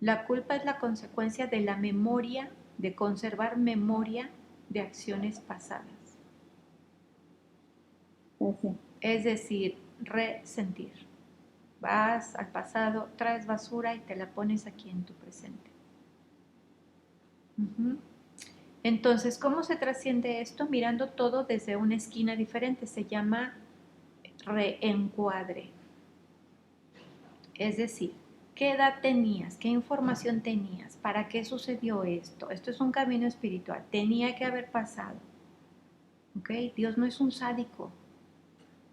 La culpa es la consecuencia de la memoria, de conservar memoria de acciones pasadas. Gracias. Es decir, resentir. Vas al pasado, traes basura y te la pones aquí en tu presente. Entonces, ¿cómo se trasciende esto? Mirando todo desde una esquina diferente. Se llama reencuadre. Es decir, ¿qué edad tenías? ¿Qué información tenías? ¿Para qué sucedió esto? Esto es un camino espiritual. Tenía que haber pasado. ¿Ok? Dios no es un sádico.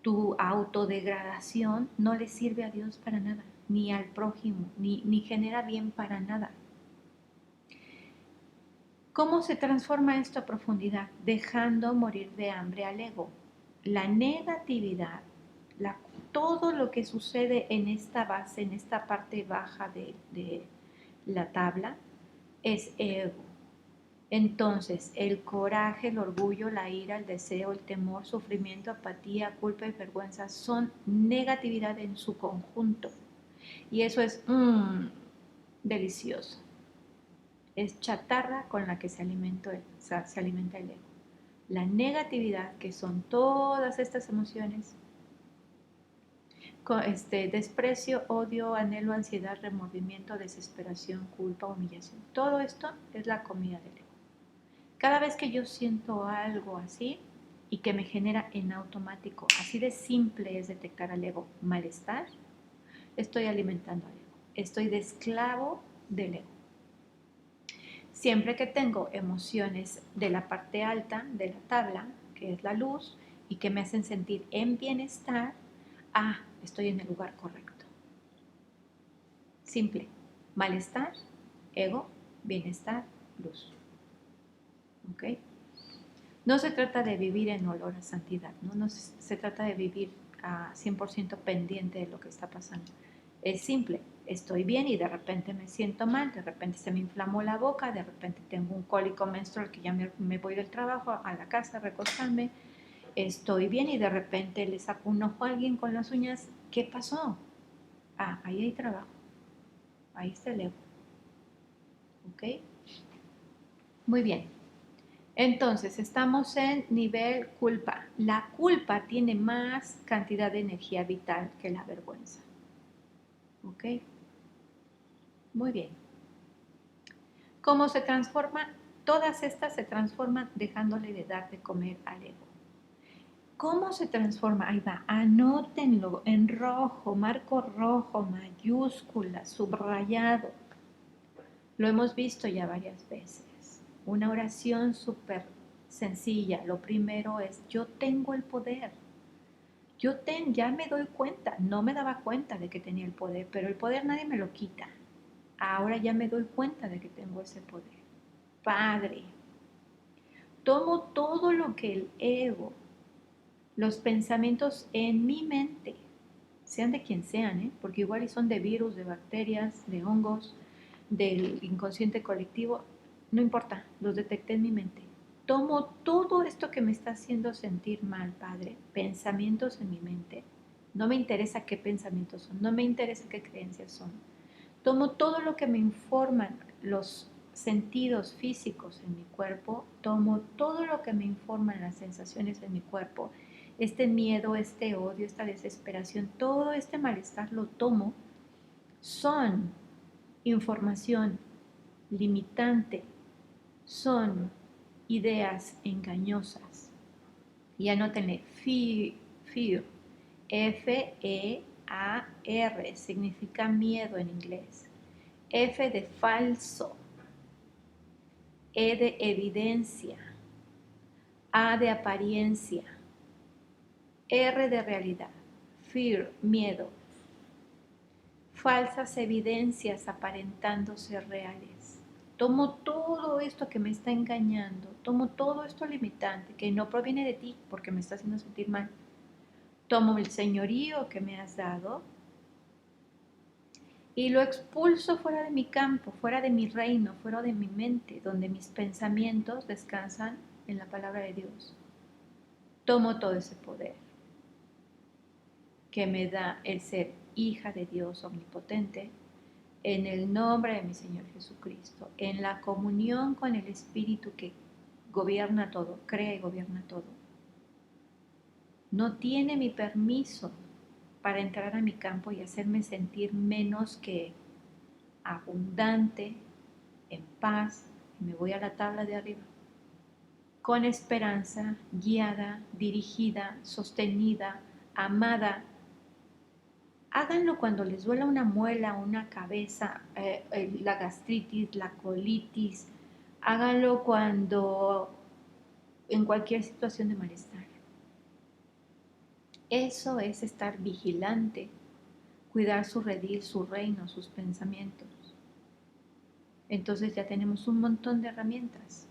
Tu autodegradación no le sirve a Dios para nada, ni al prójimo, ni genera bien para nada. ¿Cómo se transforma esto a profundidad? Dejando morir de hambre al ego. La negatividad, todo lo que sucede en esta base, en esta parte baja de la tabla, es ego. Entonces, el coraje, el orgullo, la ira, el deseo, el temor, sufrimiento, apatía, culpa y vergüenza son negatividad en su conjunto. Y eso es delicioso. Es chatarra con la que se alimenta el ego. La negatividad, que son todas estas emociones, Desprecio, odio, anhelo, ansiedad, remordimiento, desesperación, culpa, humillación. Todo esto es la comida del ego. Cada vez que yo siento algo así y que me genera en automático, así de simple es detectar al ego, malestar, estoy alimentando al ego. Estoy de esclavo del ego. Siempre que tengo emociones de la parte alta de la tabla, que es la luz, y que me hacen sentir en bienestar, estoy en el lugar correcto. Simple. Malestar, ego, bienestar, luz. ¿Ok? No se trata de vivir en olor a santidad, no se trata de vivir a 100% pendiente de lo que está pasando. Es simple, estoy bien y de repente me siento mal, de repente se me inflamó la boca, de repente tengo un cólico menstrual que ya me voy del trabajo a la casa a recostarme, estoy bien y de repente le saco un ojo a alguien con las uñas. ¿Qué pasó? Ahí hay trabajo, ahí está el ego. ¿Ok? Muy bien. Entonces, estamos en nivel culpa. La culpa tiene más cantidad de energía vital que la vergüenza. ¿Ok? Muy bien. ¿Cómo se transforma? Todas estas se transforman dejándole de dar de comer al ego. ¿Cómo se transforma? Ahí va, anótenlo en rojo, marco rojo, mayúscula, subrayado. Lo hemos visto ya varias veces. Una oración súper sencilla. Lo primero es, yo tengo el poder. Ya me doy cuenta. No me daba cuenta de que tenía el poder, pero el poder nadie me lo quita. Ahora ya me doy cuenta de que tengo ese poder. Padre, tomo todo lo que el ego, los pensamientos en mi mente, sean de quien sean, porque igual son de virus, de bacterias, de hongos, del inconsciente colectivo, no importa, los detecté en mi mente. Tomo todo esto que me está haciendo sentir mal, Padre, pensamientos en mi mente. No me interesa qué pensamientos son, no me interesa qué creencias son. Tomo todo lo que me informan los sentidos físicos en mi cuerpo, tomo todo lo que me informan las sensaciones en mi cuerpo, este miedo, este odio, esta desesperación, todo este malestar lo tomo, son información limitante, son ideas engañosas. Y anótenle, fear, F-E-A-R, significa miedo en inglés. F de falso, E de evidencia, A de apariencia, R de realidad. Fear, miedo. Falsas evidencias aparentándose reales. Tomo todo esto que me está engañando, tomo todo esto limitante que no proviene de ti porque me está haciendo sentir mal. Tomo el señorío que me has dado y lo expulso fuera de mi campo, fuera de mi reino, fuera de mi mente, donde mis pensamientos descansan en la palabra de Dios. Tomo todo ese poder que me da el ser hija de Dios omnipotente, en el nombre de mi Señor Jesucristo, en la comunión con el Espíritu que gobierna todo, crea y gobierna todo. No tiene mi permiso para entrar a mi campo y hacerme sentir menos que abundante, en paz, y me voy a la tabla de arriba, con esperanza, guiada, dirigida, sostenida, amada. Háganlo cuando les duela una muela, una cabeza, la gastritis, la colitis. Háganlo cuando, en cualquier situación de malestar. Eso es estar vigilante, cuidar su redil, su reino, sus pensamientos. Entonces ya tenemos un montón de herramientas.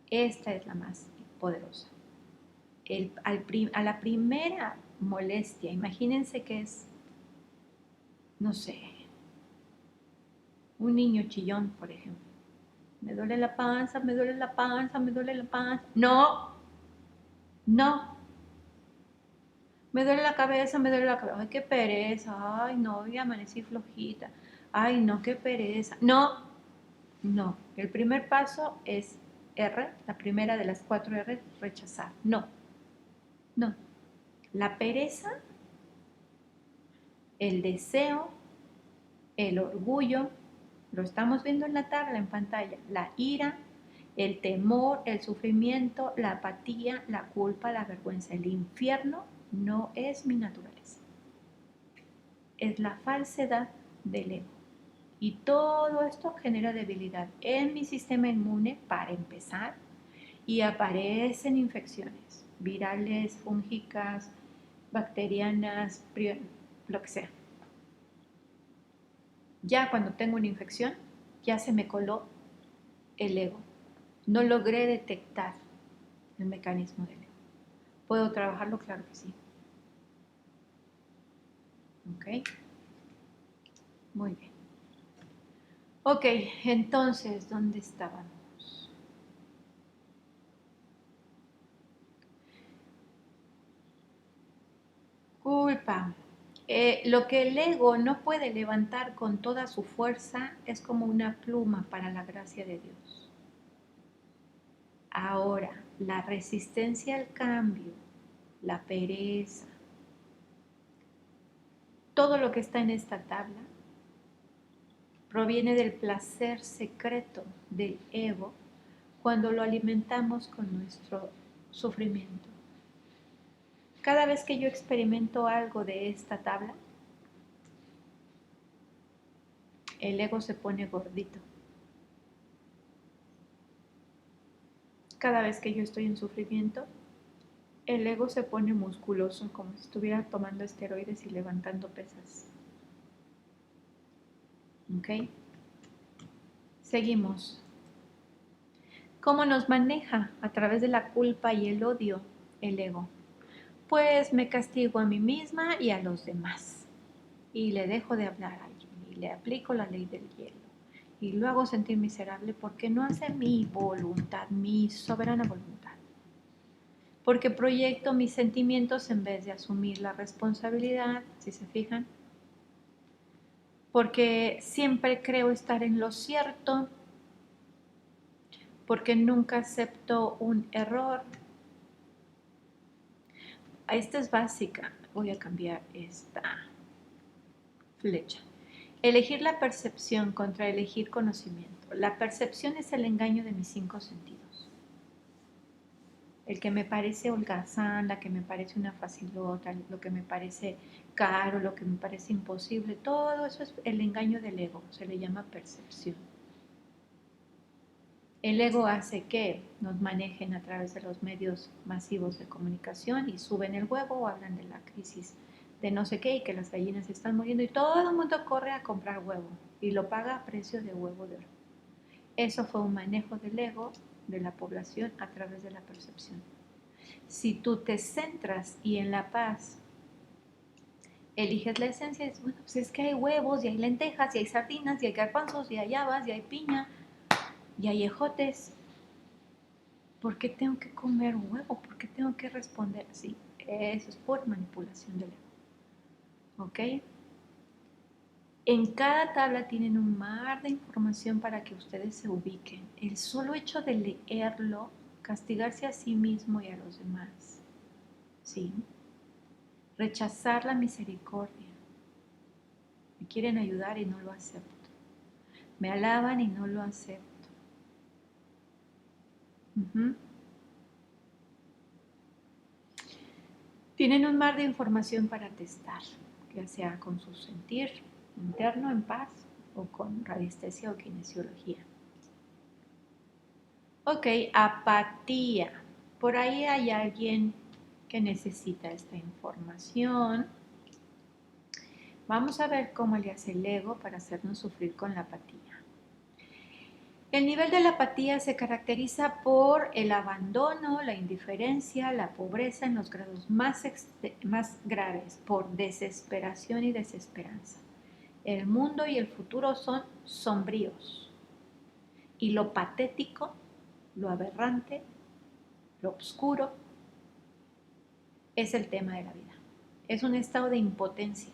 Esta es la más poderosa. A la primera molestia, imagínense que es, no sé, un niño chillón, por ejemplo. Me duele la panza, me duele la panza, me duele la panza. No, no. Me duele la cabeza, me duele la cabeza. Ay, qué pereza. Ay, no, ya amanecí flojita. Ay, no, qué pereza. No, no. El primer paso es R, la primera de las 4 R, rechazar. No, no. La pereza el deseo, el orgullo, lo estamos viendo en la tabla, en pantalla, la ira, el temor, el sufrimiento, la apatía, la culpa, la vergüenza. El infierno no es mi naturaleza. Es la falsedad del ego. Y todo esto genera debilidad en mi sistema inmune para empezar y aparecen infecciones virales, fúngicas, bacterianas, lo que sea. Ya cuando tengo una infección, ya se me coló el ego. No logré detectar el mecanismo del ego. ¿Puedo trabajarlo? Claro que sí. ¿Ok? Muy bien. Ok, entonces, ¿dónde estábamos? Culpa. Lo que el ego no puede levantar con toda su fuerza es como una pluma para la gracia de Dios. Ahora, la resistencia al cambio, la pereza, todo lo que está en esta tabla proviene del placer secreto del ego cuando lo alimentamos con nuestro sufrimiento. Cada vez que yo experimento algo de esta tabla, el ego se pone gordito. Cada vez que yo estoy en sufrimiento, el ego se pone musculoso, como si estuviera tomando esteroides y levantando pesas. ¿Ok? Seguimos. ¿Cómo nos maneja a través de la culpa y el odio el ego? Pues me castigo a mí misma y a los demás. Y le dejo de hablar a alguien y le aplico la ley del hielo. Y lo hago sentir miserable porque no hace mi voluntad, mi soberana voluntad. Porque proyecto mis sentimientos en vez de asumir la responsabilidad, si se fijan. Porque siempre creo estar en lo cierto. Porque nunca acepto un error. Esta es básica. Voy a cambiar esta flecha. Elegir la percepción contra elegir conocimiento. La percepción es el engaño de mis 5 sentidos. El que me parece holgazán, la que me parece una facilota, lo que me parece caro, lo que me parece imposible, todo eso es el engaño del ego, se le llama percepción. El ego hace que nos manejen a través de los medios masivos de comunicación y suben el huevo o hablan de la crisis de no sé qué y que las gallinas están muriendo y todo el mundo corre a comprar huevo y lo paga a precio de huevo de oro. Eso fue un manejo del ego de la población a través de la percepción. Si tú te centras y en la paz eliges la esencia, es, bueno, pues es que hay huevos y hay lentejas y hay sardinas y hay garbanzos y hay habas y hay piña y hay ejotes. ¿Por qué tengo que comer huevo? ¿Por qué tengo que responder así? Eso es por manipulación del ego. ¿Ok? En cada tabla tienen un mar de información para que ustedes se ubiquen. El solo hecho de leerlo, castigarse a sí mismo y a los demás. ¿Sí? Rechazar la misericordia. Me quieren ayudar y no lo acepto. Me alaban y no lo acepto. Tienen un mar de información para testar, ya sea con su sentir interno en paz o con radiestesia o kinesiología. Ok, apatía. Por ahí hay alguien que necesita esta información. Vamos a ver cómo le hace el ego para hacernos sufrir con la apatía. El nivel de la apatía se caracteriza por el abandono, la indiferencia, la pobreza en los grados más graves, por desesperación y desesperanza. El mundo y el futuro son sombríos. Y lo patético, lo aberrante, lo oscuro, es el tema de la vida. Es un estado de impotencia.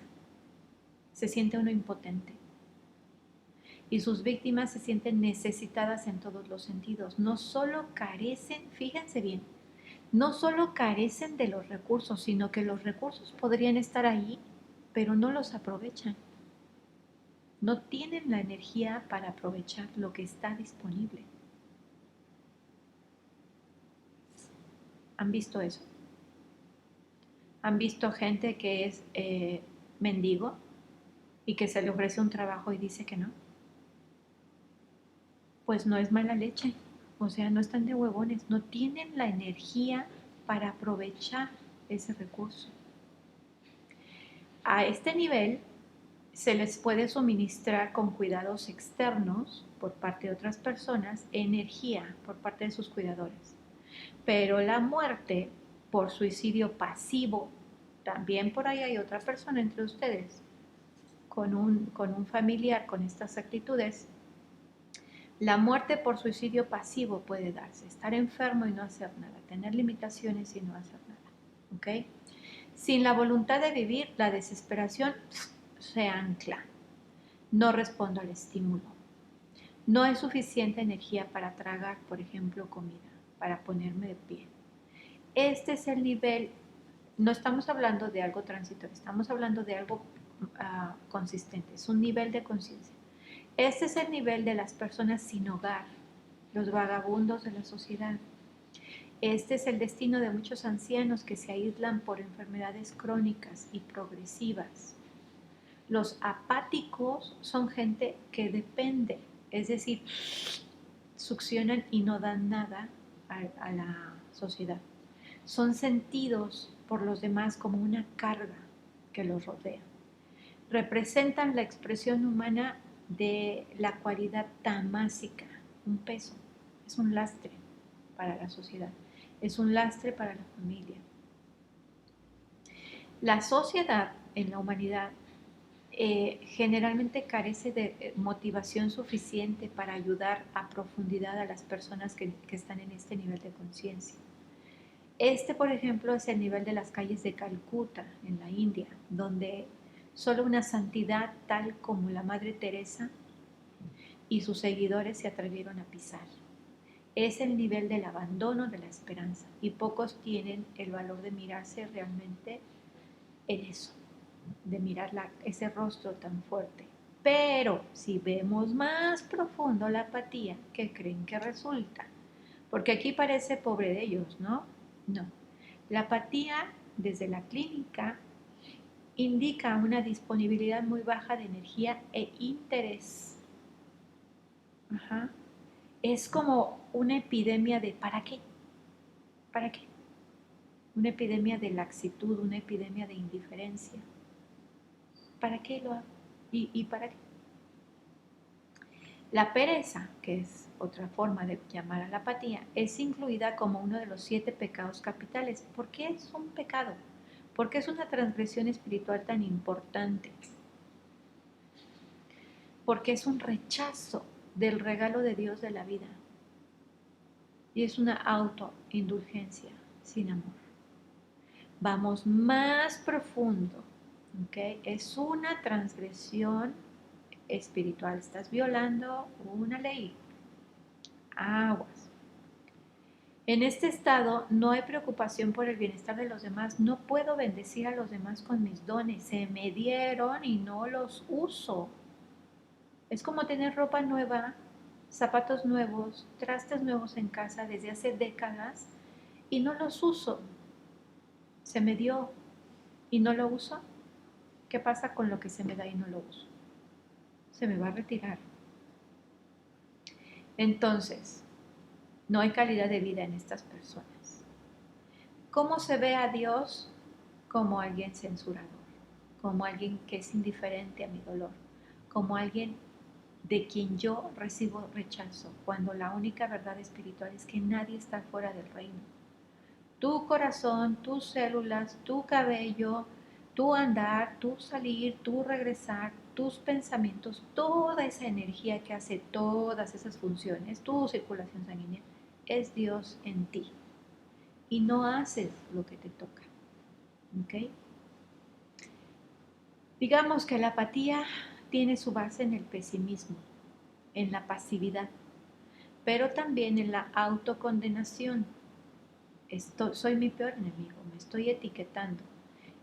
Se siente uno impotente. Y sus víctimas se sienten necesitadas en todos los sentidos. No solo carecen, fíjense bien, no solo carecen de los recursos, sino que los recursos podrían estar ahí pero no los aprovechan. No tienen la energía para aprovechar lo que está disponible. ¿Han visto eso? ¿Han visto gente que es mendigo y que se le ofrece un trabajo y dice que no? Pues no es mala leche. O sea, no están de huevones. No tienen la energía para aprovechar ese recurso. A este nivel se les puede suministrar con cuidados externos por parte de otras personas energía por parte de sus cuidadores. Pero la muerte por suicidio pasivo, también por ahí hay otra persona entre ustedes con un familiar con estas actitudes. La muerte por suicidio pasivo puede darse, estar enfermo y no hacer nada, tener limitaciones y no hacer nada, ¿ok? Sin la voluntad de vivir, la desesperación se ancla. No respondo al estímulo. No hay suficiente energía para tragar, por ejemplo, comida, para ponerme de pie. Este es el nivel, no estamos hablando de algo transitorio, estamos hablando de algo consistente, es un nivel de conciencia. Este es el nivel de las personas sin hogar, los vagabundos de la sociedad. Este es el destino de muchos ancianos que se aíslan por enfermedades crónicas y progresivas. Los apáticos son gente que depende, es decir, succionan y no dan nada a la sociedad. Son sentidos por los demás como una carga que los rodea. Representan la expresión humana de la cualidad tamásica, un peso, es un lastre para la sociedad, es un lastre para la familia. La sociedad en la humanidad generalmente carece de motivación suficiente para ayudar a profundidad a las personas que están en este nivel de conciencia. Este, por ejemplo, es el nivel de las calles de Calcuta, en la India, donde solo una santidad tal como la Madre Teresa y sus seguidores se atrevieron a pisar. Es el nivel del abandono de la esperanza y pocos tienen el valor de mirarse realmente en eso, de mirar ese rostro tan fuerte. Pero si vemos más profundo la apatía, ¿qué creen que resulta? Porque aquí parece pobre de ellos, ¿no? No. La apatía desde la clínica indica una disponibilidad muy baja de energía e interés. Ajá. Es como una epidemia de ¿para qué? ¿Para qué? Una epidemia de laxitud, una epidemia de indiferencia. ¿Para qué lo hago? ¿Y para qué? La pereza, que es otra forma de llamar a la apatía, es incluida como uno de los 7 pecados capitales. ¿Por qué es un pecado? Porque es una transgresión espiritual tan importante. Porque es un rechazo del regalo de Dios de la vida. Y es una autoindulgencia sin amor. Vamos más profundo, ¿ok? Es una transgresión espiritual. Estás violando una ley. Aguas. En este estado no hay preocupación por el bienestar de los demás. No puedo bendecir a los demás con mis dones. Se me dieron y no los uso. Es como tener ropa nueva, zapatos nuevos, trastes nuevos en casa desde hace décadas y no los uso. Se me dio y no lo uso. ¿Qué pasa con lo que se me da y no lo uso? Se me va a retirar. Entonces, no hay calidad de vida en estas personas. ¿Cómo se ve a Dios? Como alguien censurador, como alguien que es indiferente a mi dolor, como alguien de quien yo recibo rechazo, cuando la única verdad espiritual es que nadie está fuera del reino. Tu corazón, tus células, tu cabello, tu andar, tu salir, tu regresar, tus pensamientos, toda esa energía que hace todas esas funciones, tu circulación sanguínea, es Dios en ti. Y no haces lo que te toca. ¿Ok? Digamos que la apatía tiene su base en el pesimismo, en la pasividad, pero también en la autocondenación. Soy mi peor enemigo, me estoy etiquetando.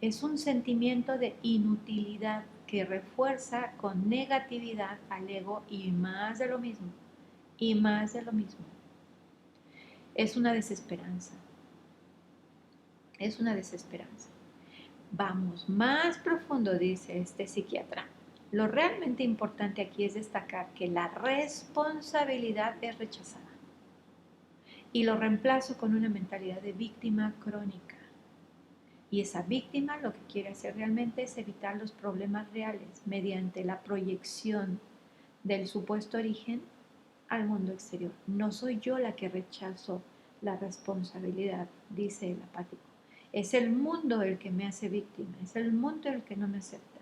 Es un sentimiento de inutilidad que refuerza con negatividad al ego y más de lo mismo, y más de lo mismo. Es una desesperanza, es una desesperanza. Vamos más profundo, dice este psiquiatra. Lo realmente importante aquí es destacar que la responsabilidad es rechazada y lo reemplazo con una mentalidad de víctima crónica. Y esa víctima lo que quiere hacer realmente es evitar los problemas reales mediante la proyección del supuesto origen al mundo exterior. No soy yo la que rechazo la responsabilidad, dice el apático. Es el mundo el que me hace víctima, es el mundo el que no me acepta.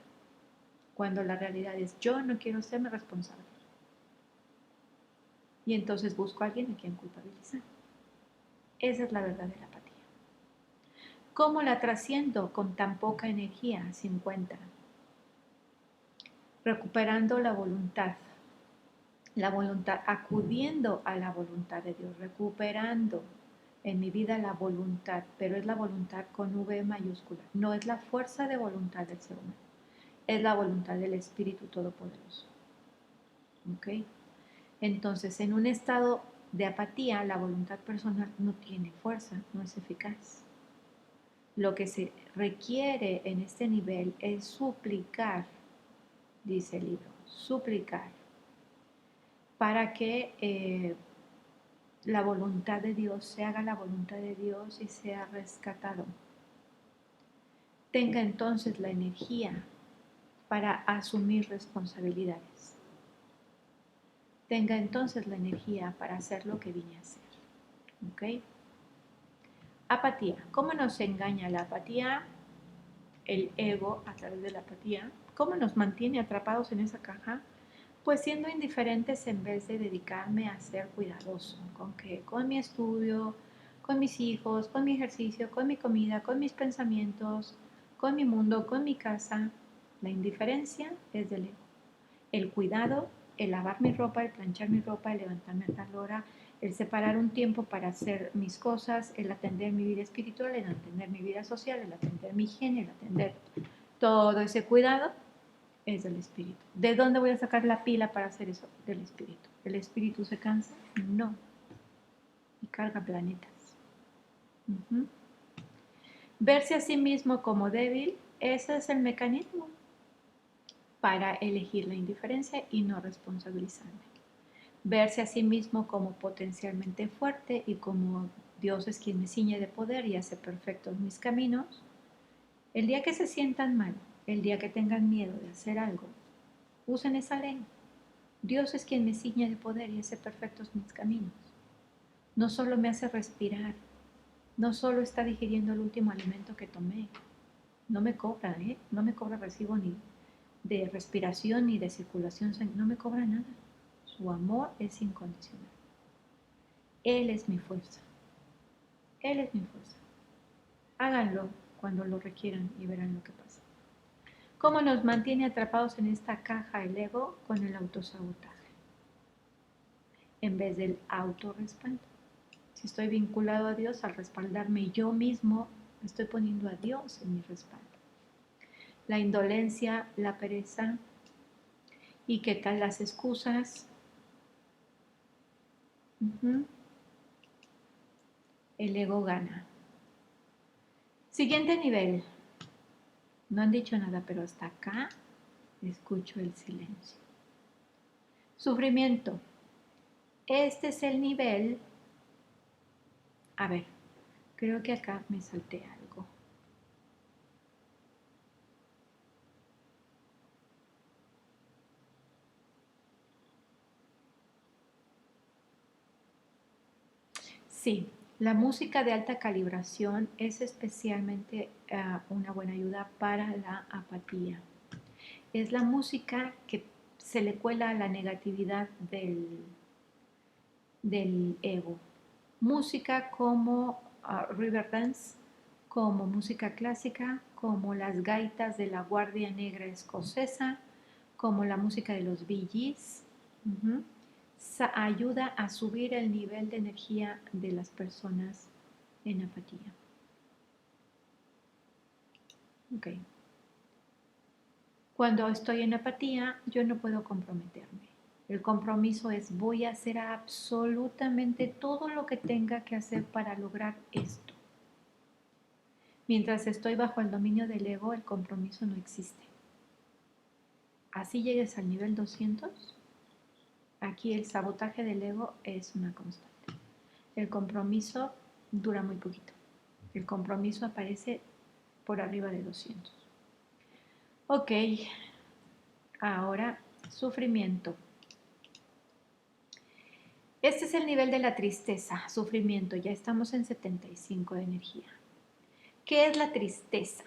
Cuando la realidad es yo no quiero serme responsable. Y entonces busco a alguien a quien culpabilizar. Esa es la verdad de la apatía. ¿Cómo la trasciendo con tan poca energía? 50. Recuperando la voluntad, acudiendo a la voluntad de Dios, recuperando en mi vida la voluntad, pero es la voluntad con V mayúscula, no es la fuerza de voluntad del ser humano, es la voluntad del Espíritu Todopoderoso. ¿Ok? Entonces, en un estado de apatía, la voluntad personal no tiene fuerza, no es eficaz. Lo que se requiere en este nivel es suplicar, dice el libro, suplicar, para que la voluntad de Dios se haga la voluntad de Dios y sea rescatado. Tenga entonces la energía para asumir responsabilidades. Tenga entonces la energía para hacer lo que vine a hacer. ¿Ok? Apatía. ¿Cómo nos engaña la apatía? El ego a través de la apatía. ¿Cómo nos mantiene atrapados en esa caja? Pues siendo indiferentes en vez de dedicarme a ser cuidadoso. ¿Con qué? Con mi estudio, con mis hijos, con mi ejercicio, con mi comida, con mis pensamientos, con mi mundo, con mi casa. La indiferencia es del ego. El cuidado, el lavar mi ropa, el planchar mi ropa, el levantarme a tal hora, el separar un tiempo para hacer mis cosas, el atender mi vida espiritual, el atender mi vida social, el atender mi higiene, el atender todo ese cuidado es del espíritu. ¿De dónde voy a sacar la pila para hacer eso? Del espíritu. ¿El espíritu se cansa? No. Y carga planetas. Verse a sí mismo como débil, ese es el mecanismo para elegir la indiferencia y no responsabilizarme. Verse a sí mismo como potencialmente fuerte y como Dios es quien me ciñe de poder y hace perfectos mis caminos. El día que se sientan mal, el día que tengan miedo de hacer algo, usen esa ley. Dios es quien me ciñe de poder y hace perfectos mis caminos. No solo me hace respirar, no solo está digiriendo el último alimento que tomé, no me cobra, no me cobra recibo ni de respiración ni de circulación, no me cobra nada. Su amor es incondicional. Él es mi fuerza. Él es mi fuerza. Háganlo cuando lo requieran y verán lo que pasa. ¿Cómo nos mantiene atrapados en esta caja el ego? Con el autosabotaje, en vez del autorrespaldo. Si estoy vinculado a Dios, al respaldarme yo mismo, estoy poniendo a Dios en mi respaldo. La indolencia, la pereza, ¿y qué tal las excusas? El ego gana. Siguiente nivel. No han dicho nada, pero hasta acá escucho el silencio. Sufrimiento. Este es el nivel. A ver, creo que acá me salté algo. Sí, la música de alta calibración es especialmente una buena ayuda para la apatía. Es la música que se le cuela a la negatividad del ego. Música como Riverdance, como música clásica, como las gaitas de la Guardia Negra Escocesa, como la música de los Bee Gees. Ayuda a subir el nivel de energía de las personas en apatía. Ok. Cuando estoy en apatía, yo no puedo comprometerme. El compromiso es voy a hacer absolutamente todo lo que tenga que hacer para lograr esto. Mientras estoy bajo el dominio del ego, el compromiso no existe. Así llegues al nivel 200, aquí el sabotaje del ego es una constante. El compromiso dura muy poquito. El compromiso aparece por arriba de 200. Ok, ahora sufrimiento. Este es el nivel de la tristeza, sufrimiento. Ya estamos en 75 de energía. ¿Qué es la tristeza?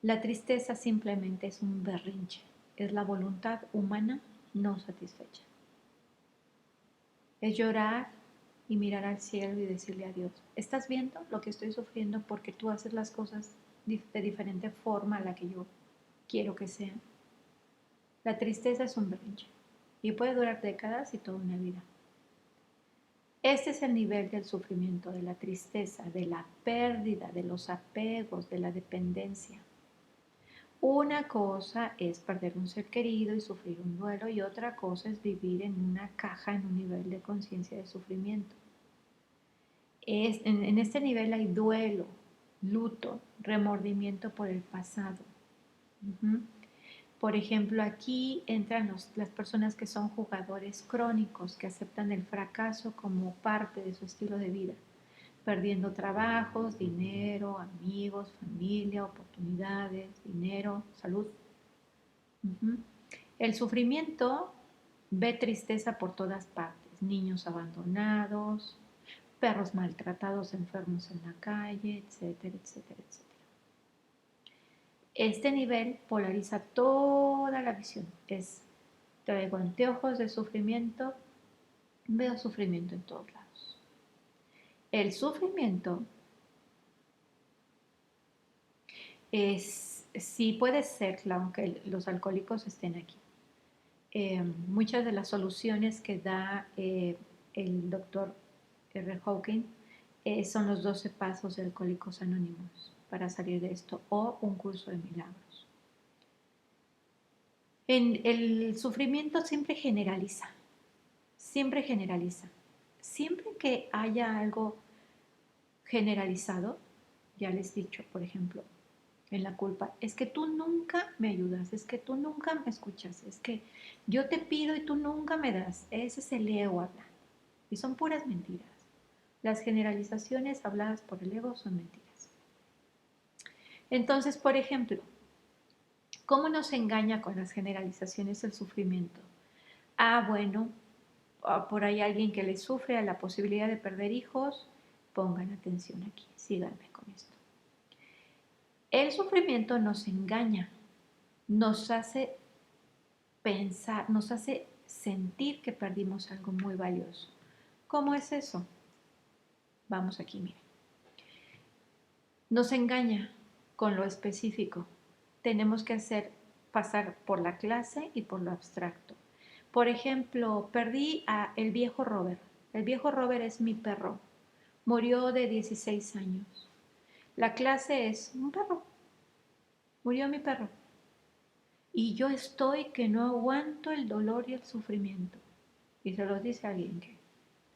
La tristeza simplemente es un berrinche. Es la voluntad humana no satisfecha. Es llorar y mirar al cielo y decirle a Dios, ¿estás viendo lo que estoy sufriendo porque tú haces las cosas de diferente forma a la que yo quiero que sean? La tristeza es un berrinche y puede durar décadas y toda una vida. Este es el nivel del sufrimiento, de la tristeza, de la pérdida, de los apegos, de la dependencia. Una cosa es perder un ser querido y sufrir un duelo y otra cosa es vivir en una caja en un nivel de conciencia de sufrimiento. En este nivel hay duelo, luto, remordimiento por el pasado. Por ejemplo, aquí entran las personas que son jugadores crónicos, que aceptan el fracaso como parte de su estilo de vida, perdiendo trabajos, dinero, amigos, familia, oportunidades, dinero, salud. El sufrimiento ve tristeza por todas partes, niños abandonados, perros maltratados, enfermos en la calle, etcétera, etcétera, etcétera. Este nivel polariza toda la visión. Traigo anteojos de sufrimiento, veo sufrimiento en todos lados. El sufrimiento sí puede ser, aunque los alcohólicos estén aquí. Muchas de las soluciones que da el doctor R. Hawking son los 12 pasos de Alcohólicos Anónimos para salir de esto o un curso de milagros. El sufrimiento siempre generaliza, siempre generaliza. Siempre que haya algo generalizado, ya les he dicho, por ejemplo, en la culpa, es que tú nunca me ayudas, es que tú nunca me escuchas, es que yo te pido y tú nunca me das. Ese es el ego habla. Y son puras mentiras. Las generalizaciones habladas por el ego son mentiras. Entonces, por ejemplo, ¿cómo nos engaña con las generalizaciones el sufrimiento? Bueno, por ahí alguien que le sufre a la posibilidad de perder hijos, pongan atención aquí, síganme con esto. El sufrimiento nos engaña, nos hace pensar, nos hace sentir que perdimos algo muy valioso. ¿Cómo es eso? Vamos aquí, miren. Nos engaña con lo específico. Tenemos que pasar por la clase y por lo abstracto. Por ejemplo, perdí a el viejo Robert. El viejo Robert es mi perro. Murió de 16 años. La clase es un perro. Murió mi perro. Y yo estoy que no aguanto el dolor y el sufrimiento. Y se los dice alguien que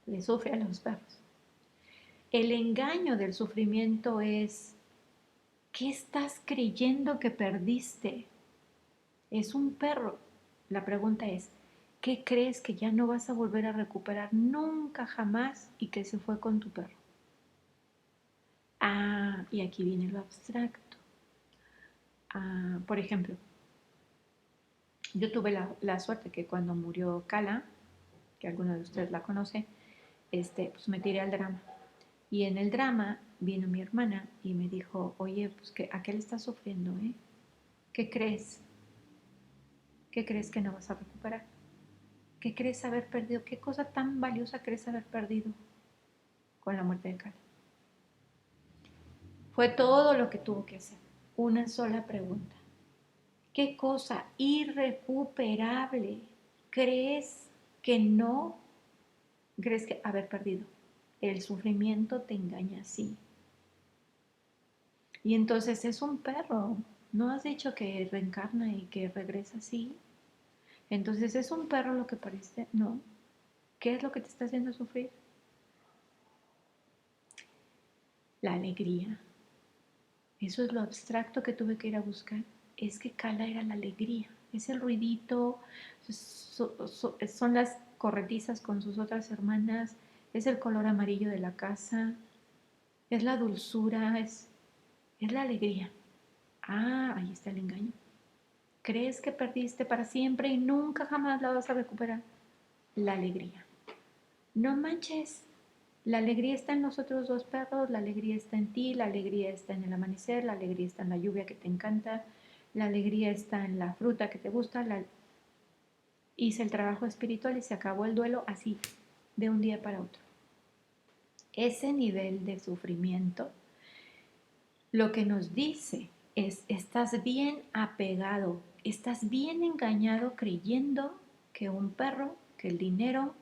le sufre a los perros. El engaño del sufrimiento es, ¿qué estás creyendo que perdiste? Es un perro. La pregunta es, ¿qué crees que ya no vas a volver a recuperar nunca jamás y que se fue con tu perro? Y aquí viene lo abstracto. Por ejemplo, yo tuve la suerte que cuando murió Cala, que alguno de ustedes la conoce, pues me tiré al drama. Y en el drama vino mi hermana y me dijo, oye, pues ¿a qué le estás sufriendo? ¿Qué crees? ¿Qué crees que no vas a recuperar? ¿Qué crees haber perdido? ¿Qué cosa tan valiosa crees haber perdido con la muerte de Cala? Fue todo lo que tuvo que hacer. Una sola pregunta. ¿Qué cosa irrecuperable crees que no crees que haber perdido? El sufrimiento te engaña así. Y entonces es un perro. ¿No has dicho que reencarna y que regresa así? Entonces es un perro lo que parece, ¿no? ¿Qué es lo que te está haciendo sufrir? La alegría. Eso es lo abstracto que tuve que ir a buscar. Es que Cala era la alegría. Es el ruidito, son las corretizas con sus otras hermanas, es el color amarillo de la casa, es la dulzura, es la alegría. Ah, ahí está el engaño. ¿Crees que perdiste para siempre y nunca jamás la vas a recuperar? La alegría. No manches. La alegría está en los otros dos perros, la alegría está en ti, la alegría está en el amanecer, la alegría está en la lluvia que te encanta, la alegría está en la fruta que te gusta. Hice el trabajo espiritual y se acabó el duelo así, de un día para otro. Ese nivel de sufrimiento lo que nos dice es, estás bien apegado, estás bien engañado creyendo que un perro, que el dinero,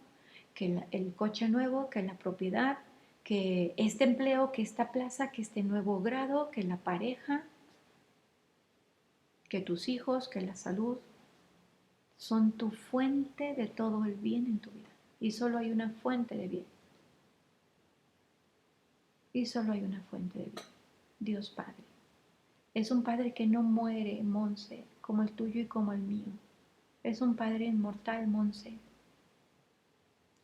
que el coche nuevo, que la propiedad, que este empleo, que esta plaza, que este nuevo grado, que la pareja, que tus hijos, que la salud, son tu fuente de todo el bien en tu vida. Y solo hay una fuente de bien. Y solo hay una fuente de bien. Dios Padre. Es un Padre que no muere, Monse, como el tuyo y como el mío. Es un Padre inmortal, Monse.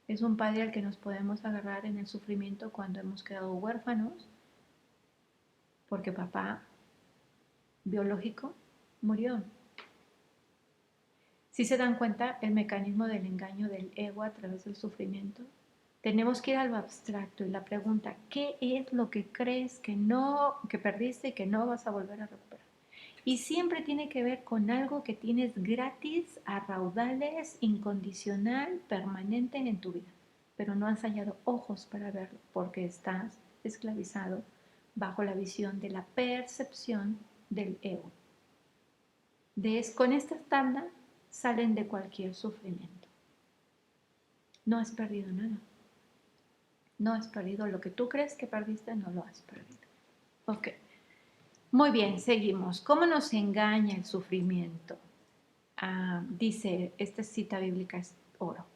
Es un Padre al que nos podemos agarrar en el sufrimiento cuando hemos quedado huérfanos, porque papá biológico murió. Si se dan cuenta el mecanismo del engaño del ego a través del sufrimiento, tenemos que ir a lo abstracto y la pregunta, ¿qué es lo que crees que perdiste y que no vas a volver a recuperar? Y siempre tiene que ver con algo que tienes gratis, a raudales, incondicional, permanente en tu vida, pero no has hallado ojos para verlo porque estás esclavizado bajo la visión de la percepción del ego. Con esta tabla salen de cualquier sufrimiento. No has perdido nada. No has perdido lo que tú crees que perdiste, no lo has perdido. Ok. Muy bien, seguimos. ¿Cómo nos engaña el sufrimiento? Dice, esta cita bíblica es oro.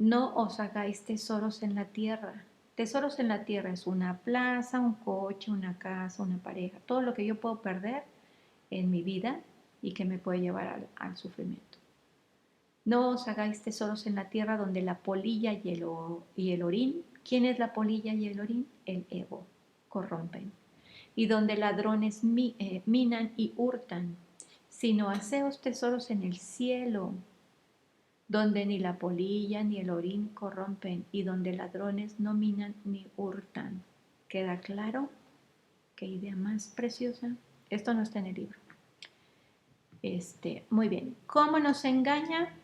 No os hagáis tesoros en la tierra. Tesoros en la tierra es una plaza, un coche, una casa, una pareja, todo lo que yo puedo perder en mi vida y que me puede llevar al sufrimiento. No os hagáis tesoros en la tierra donde la polilla y el orín. ¿Quién es la polilla y el orín? El ego. Corrompen. Y donde ladrones minan y hurtan, sino haceos tesoros en el cielo, donde ni la polilla ni el orín corrompen, y donde ladrones no minan ni hurtan. ¿Queda claro? ¿Qué idea más preciosa? Esto no está en el libro. Muy bien. ¿Cómo nos engaña?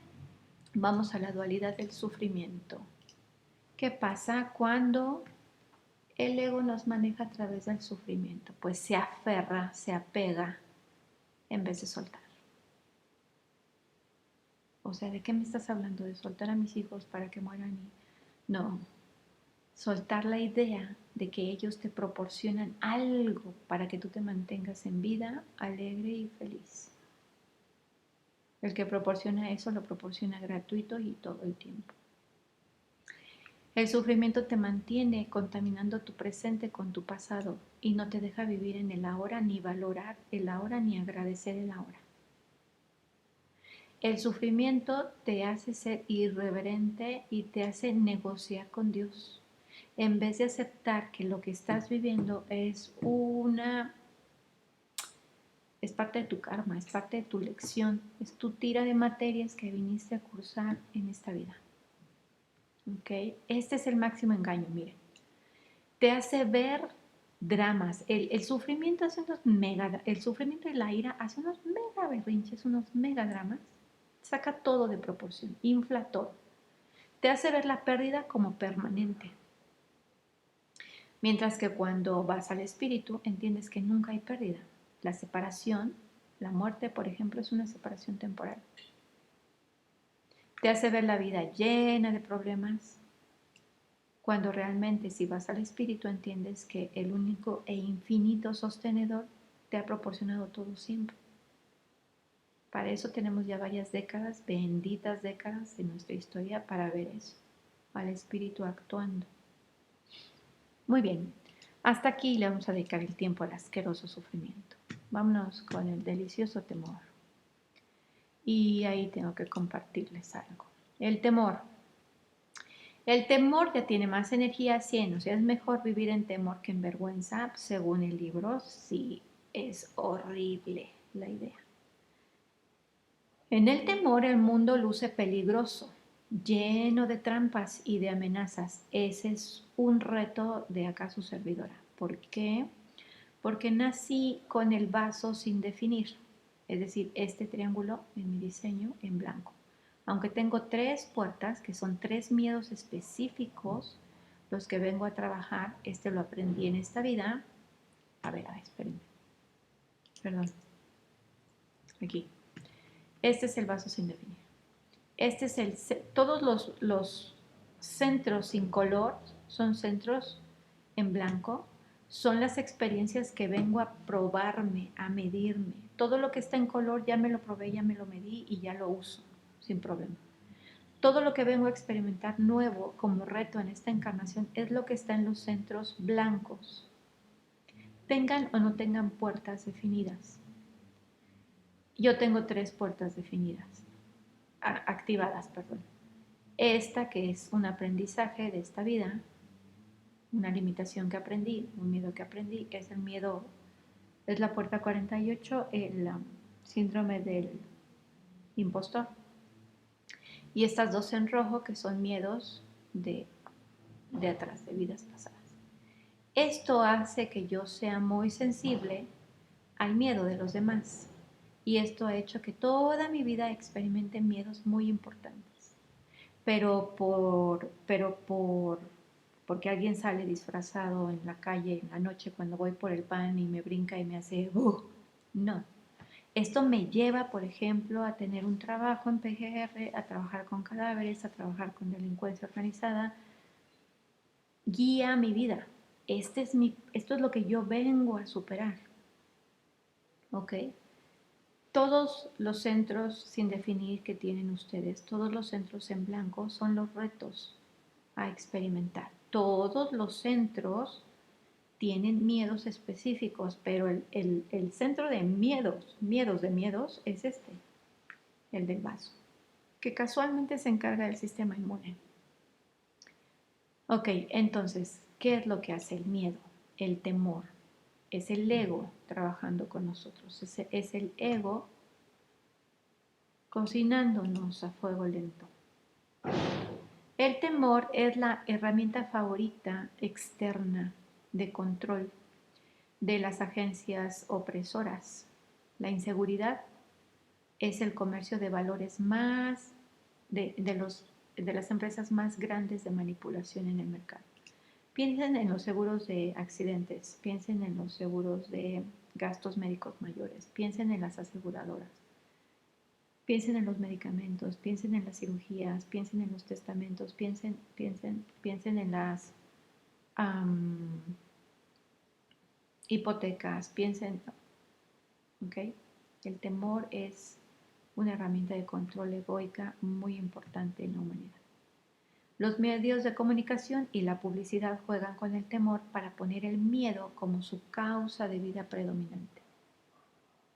Vamos a la dualidad del sufrimiento. ¿Qué pasa cuando el ego nos maneja a través del sufrimiento? Pues se aferra, se apega en vez de soltar. O sea, ¿de qué me estás hablando? ¿De soltar a mis hijos para que mueran? No, soltar la idea de que ellos te proporcionan algo para que tú te mantengas en vida, alegre y feliz. El que proporciona eso lo proporciona gratuito y todo el tiempo. El sufrimiento te mantiene contaminando tu presente con tu pasado y no te deja vivir en el ahora, ni valorar el ahora, ni agradecer el ahora. El sufrimiento te hace ser irreverente y te hace negociar con Dios. En vez de aceptar que lo que estás viviendo es parte de tu karma, es parte de tu lección, es tu tira de materias que viniste a cursar en esta vida. ¿Ok? Este es el máximo engaño, miren. Te hace ver dramas. El sufrimiento hace el sufrimiento y la ira hace unos mega berrinches, unos mega dramas. Saca todo de proporción, infla todo. Te hace ver la pérdida como permanente. Mientras que cuando vas al espíritu, entiendes que nunca hay pérdida. La separación, la muerte, por ejemplo, es una separación temporal. Te hace ver la vida llena de problemas, cuando realmente si vas al espíritu entiendes que el único e infinito sostenedor te ha proporcionado todo siempre. Para eso tenemos ya varias décadas, benditas décadas de nuestra historia para ver eso, al espíritu actuando. Muy bien, hasta aquí le vamos a dedicar el tiempo al asqueroso sufrimiento. Vámonos con el delicioso temor. Y ahí tengo que compartirles algo. El temor. El temor ya tiene más energía 100, o sea, es mejor vivir en temor que en vergüenza, según el libro. Sí, es horrible la idea. En el temor el mundo luce peligroso, lleno de trampas y de amenazas. Ese es un reto de acá su servidora. ¿Por qué? Porque nací con el vaso sin definir, es decir, este triángulo en mi diseño en blanco. Aunque tengo 3 puertas, que son 3 miedos específicos, los que vengo a trabajar, este lo aprendí en esta vida. A ver, espérenme. Perdón. Aquí. Este es el vaso sin definir. Este es todos los centros sin color son centros en blanco, son las experiencias que vengo a probarme, a medirme. Todo lo que está en color ya me lo probé, ya me lo medí y ya lo uso sin problema. Todo lo que vengo a experimentar nuevo como reto en esta encarnación es lo que está en los centros blancos. Tengan o no tengan puertas definidas. Yo tengo 3 puertas definidas, activadas, perdón. Esta que es un aprendizaje de esta vida, una limitación que aprendí, un miedo que aprendí, es el miedo, es la puerta 48, el síndrome del impostor. Y estas 2 en rojo que son miedos de atrás, de vidas pasadas. Esto hace que yo sea muy sensible al miedo de los demás. Y esto ha hecho que toda mi vida experimente miedos muy importantes. Porque alguien sale disfrazado en la calle en la noche cuando voy por el pan y me brinca y me hace no. Esto me lleva, por ejemplo, a tener un trabajo en PGR, a trabajar con cadáveres, a trabajar con delincuencia organizada. Guía mi vida. Esto es lo que yo vengo a superar. ¿Ok? Todos los centros sin definir que tienen ustedes, todos los centros en blanco son los retos a experimentar. Todos los centros tienen miedos específicos, pero el centro de miedos es este, el del vaso, que casualmente se encarga del sistema inmune. Ok, entonces, ¿qué es lo que hace el miedo? El temor. Es el ego trabajando con nosotros. Es el ego cocinándonos a fuego lento. El temor es la herramienta favorita externa de control de las agencias opresoras. La inseguridad es el comercio de valores más de las empresas más grandes de manipulación en el mercado. Piensen en los seguros de accidentes, piensen en los seguros de gastos médicos mayores, piensen en las aseguradoras, piensen en los medicamentos, piensen en las cirugías, piensen en los testamentos, piensen en las hipotecas, piensen, ¿ok? El temor es una herramienta de control egoica muy importante en la humanidad. Los medios de comunicación y la publicidad juegan con el temor para poner el miedo como su causa de vida predominante.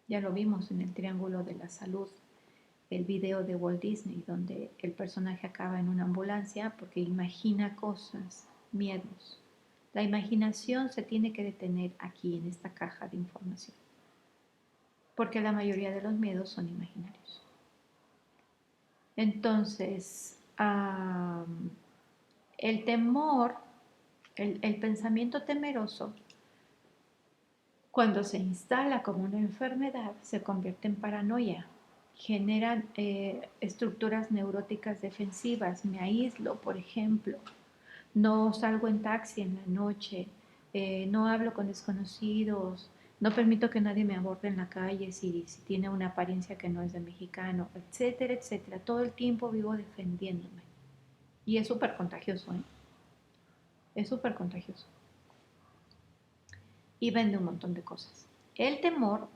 Ya lo vimos en el Triángulo de la Salud, el video de Walt Disney, donde el personaje acaba en una ambulancia porque imagina cosas, miedos. La imaginación se tiene que detener aquí, en esta caja de información, porque la mayoría de los miedos son imaginarios. Entonces, el temor, el pensamiento temeroso, cuando se instala como una enfermedad, se convierte en paranoia. Generan estructuras neuróticas defensivas. Me aíslo, por ejemplo. No salgo en taxi en la noche. No hablo con desconocidos. No permito que nadie me aborde en la calle si tiene una apariencia que no es de mexicano, etcétera, etcétera. Todo el tiempo vivo defendiéndome. Y es súper contagioso, ¿eh? Es súper contagioso. Y vende un montón de cosas. El temor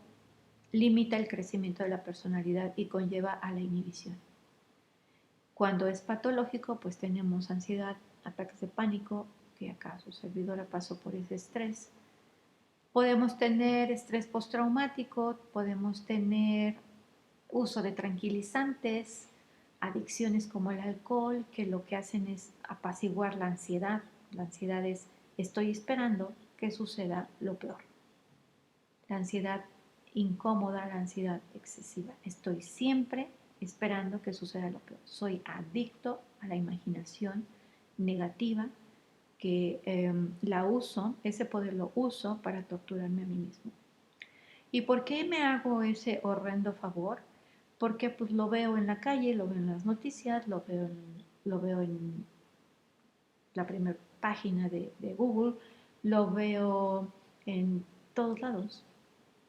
limita el crecimiento de la personalidad y conlleva a la inhibición. Cuando es patológico, pues tenemos ansiedad, ataques de pánico, que acá su servidora pasó por ese estrés. Podemos tener estrés postraumático, podemos tener uso de tranquilizantes, adicciones como el alcohol, que lo que hacen es apaciguar la ansiedad. La ansiedad es, estoy esperando que suceda lo peor. La ansiedad incómoda, la ansiedad excesiva. Estoy siempre esperando que suceda lo peor. Soy adicto a la imaginación negativa que la uso, ese poder lo uso para torturarme a mí mismo. ¿Y por qué me hago ese horrendo favor? Porque pues lo veo en la calle, lo veo en las noticias, lo veo en la primera página de Google, lo veo en todos lados.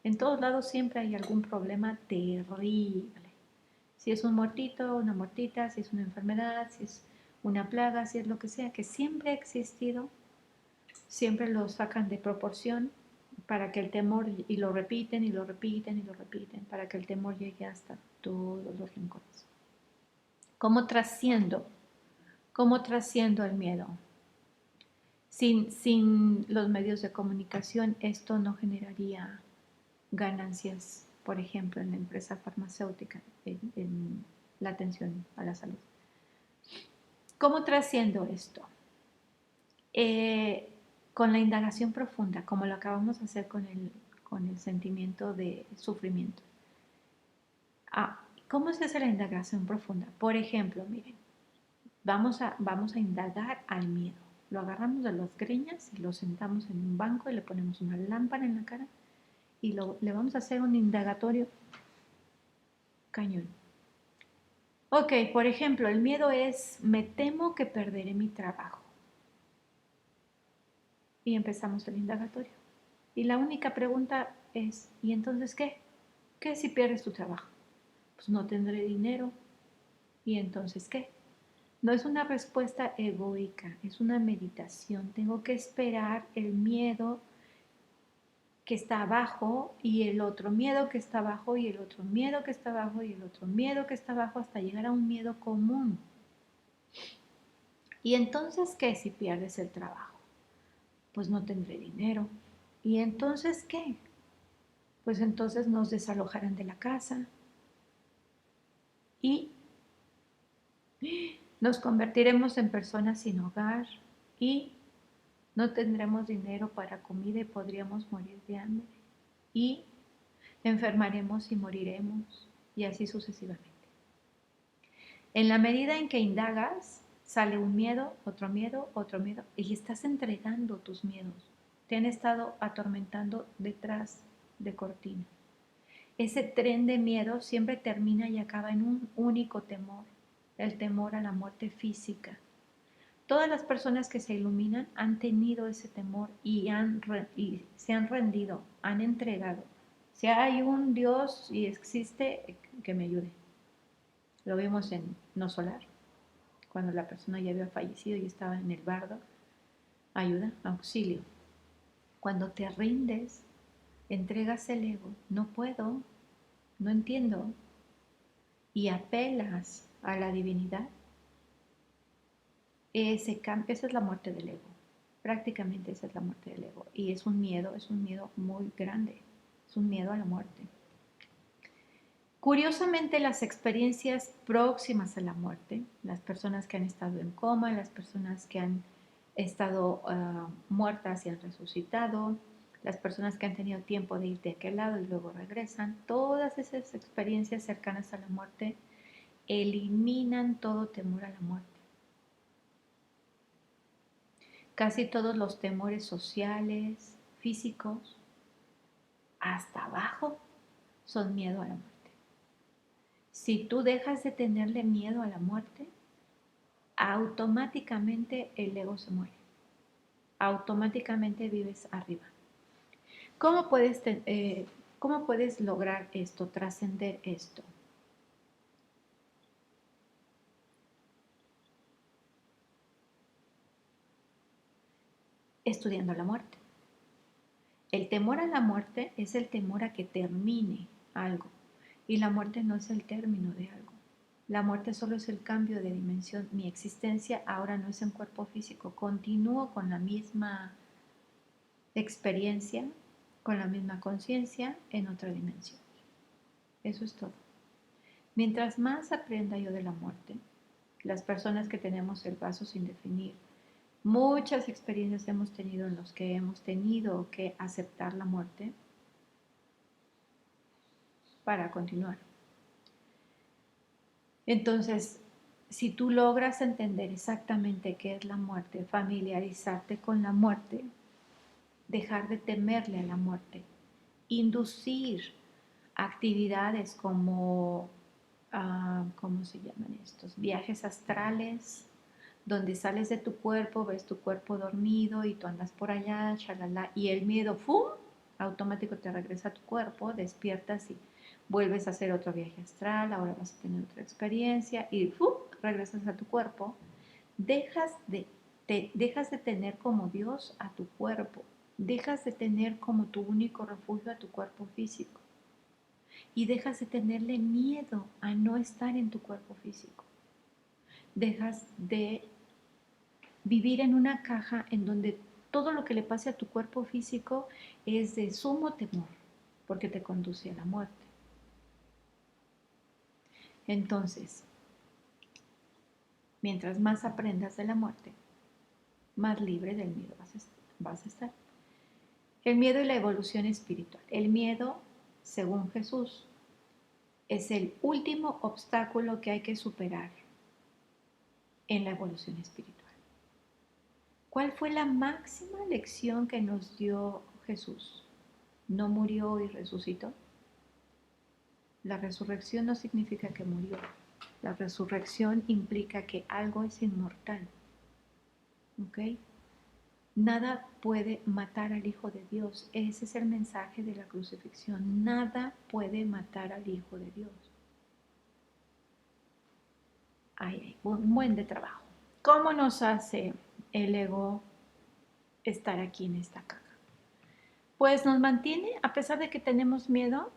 En todos lados siempre hay algún problema terrible. Si es un muertito, una muertita, si es una enfermedad, si es una plaga, si es lo que sea, que siempre ha existido, siempre lo sacan de proporción para que el temor, y lo repiten y lo repiten y lo repiten, para que el temor llegue hasta todos los rincones. ¿Cómo trasciendo? ¿Cómo trasciendo el miedo? Sin los medios de comunicación, esto no generaría ganancias, por ejemplo, en la empresa farmacéutica, en la atención a la salud. ¿Cómo trasciendo esto? Con la indagación profunda, como lo acabamos de hacer con el sentimiento de sufrimiento. ¿Cómo se hace la indagación profunda? Por ejemplo, miren, vamos a indagar al miedo. Lo agarramos de las greñas y lo sentamos en un banco y le ponemos una lámpara en la cara y le vamos a hacer un indagatorio cañón. Ok, por ejemplo, el miedo es, me temo que perderé mi trabajo. Y empezamos el indagatorio. Y la única pregunta es, ¿y entonces qué? ¿Qué si pierdes tu trabajo? Pues no tendré dinero. ¿Y entonces qué? No es una respuesta egoica, es una meditación. Tengo que esperar el miedo que está abajo y el otro miedo que está abajo y el otro miedo que está abajo y el otro miedo que está abajo hasta llegar a un miedo común. ¿Y entonces qué si pierdes el trabajo? Pues no tendré dinero. ¿Y entonces qué? Pues entonces nos desalojarán de la casa y nos convertiremos en personas sin hogar y no tendremos dinero para comida y podríamos morir de hambre y enfermaremos y moriremos y así sucesivamente. En la medida en que indagas, sale un miedo, otro miedo, otro miedo y estás entregando tus miedos. Te han estado atormentando detrás de cortina. Ese tren de miedo siempre termina y acaba en un único temor, el temor a la muerte física. Todas las personas que se iluminan han tenido ese temor y se han rendido, han entregado. Si hay un Dios y existe, que me ayude. Lo vimos en No Solar, cuando la persona ya había fallecido y estaba en el bardo. Ayuda, auxilio. Cuando te rindes, entregas el ego. No puedo, no entiendo. Y apelas a la divinidad. Esa es la muerte del ego. Prácticamente esa es la muerte del ego. Y es un miedo muy grande. Es un miedo a la muerte. Curiosamente, las experiencias próximas a la muerte, las personas que han estado en coma, las personas que han estado muertas y han resucitado, las personas que han tenido tiempo de ir de aquel lado y luego regresan, todas esas experiencias cercanas a la muerte eliminan todo temor a la muerte. Casi todos los temores sociales, físicos, hasta abajo, son miedo a la muerte. Si tú dejas de tenerle miedo a la muerte, automáticamente el ego se muere. Automáticamente vives arriba. ¿Cómo puedes lograr esto, trascender esto? Estudiando la muerte. El temor a la muerte es el temor a que termine algo. Y la muerte no es el término de algo. La muerte solo es el cambio de dimensión. Mi existencia ahora no es en cuerpo físico. Continúo con la misma experiencia, con la misma conciencia en otra dimensión. Eso es todo. Mientras más aprenda yo de la muerte, las personas que tenemos el vaso sin definir, muchas experiencias hemos tenido en los que hemos tenido que aceptar la muerte para continuar. Entonces, si tú logras entender exactamente qué es la muerte, familiarizarte con la muerte, dejar de temerle a la muerte, inducir actividades como, ¿cómo se llaman estos? Viajes astrales, donde sales de tu cuerpo, ves tu cuerpo dormido y tú andas por allá, chalala, y el miedo, ¡fum!, automático te regresa a tu cuerpo, despiertas y vuelves a hacer otro viaje astral, ahora vas a tener otra experiencia y ¡fum!, regresas a tu cuerpo. Dejas de tener como Dios a tu cuerpo, dejas de tener como tu único refugio a tu cuerpo físico y dejas de tenerle miedo a no estar en tu cuerpo físico. Dejas de vivir en una caja en donde todo lo que le pase a tu cuerpo físico es de sumo temor, porque te conduce a la muerte. Entonces, mientras más aprendas de la muerte, más libre del miedo vas a estar. El miedo y la evolución espiritual. El miedo, según Jesús, es el último obstáculo que hay que superar en la evolución espiritual. ¿Cuál fue la máxima lección que nos dio Jesús? ¿No murió y resucitó? La resurrección no significa que murió. La resurrección implica que algo es inmortal. ¿Ok? Nada puede matar al Hijo de Dios. Ese es el mensaje de la crucifixión. Nada puede matar al Hijo de Dios. Ay, un buen de trabajo. ¿Cómo nos hace el ego estar aquí en esta caja? Pues nos mantiene, a pesar de que tenemos miedo,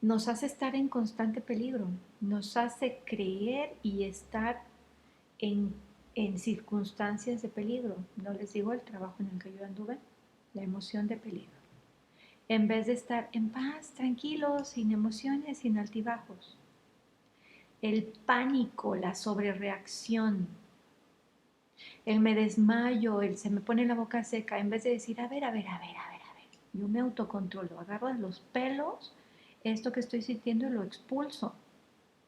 nos hace estar en constante peligro, nos hace creer y estar en, en circunstancias de peligro. No les digo el trabajo en el que yo anduve, la emoción de peligro. En vez de estar en paz, tranquilos, sin emociones, sin altibajos. El pánico, la sobrereacción, el me desmayo, el se me pone la boca seca, en vez de decir, a ver, yo me autocontrolo, agarro de los pelos esto que estoy sintiendo y lo expulso.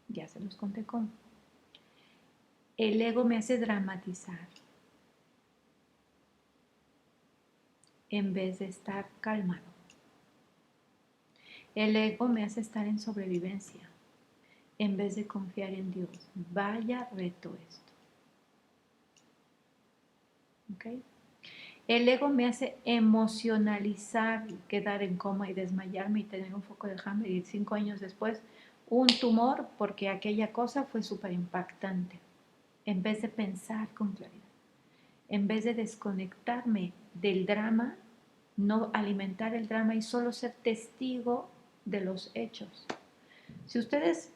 Ya se los conté cómo. El ego me hace dramatizar en vez de estar calmado. El ego me hace estar en sobrevivencia en vez de confiar en Dios. Vaya reto esto. ¿Ok? El ego me hace emocionalizar, quedar en coma y desmayarme y tener un foco de Hammer y 5 años después un tumor porque aquella cosa fue súper impactante. En vez de pensar con claridad, en vez de desconectarme del drama, no alimentar el drama y solo ser testigo de los hechos. Si ustedes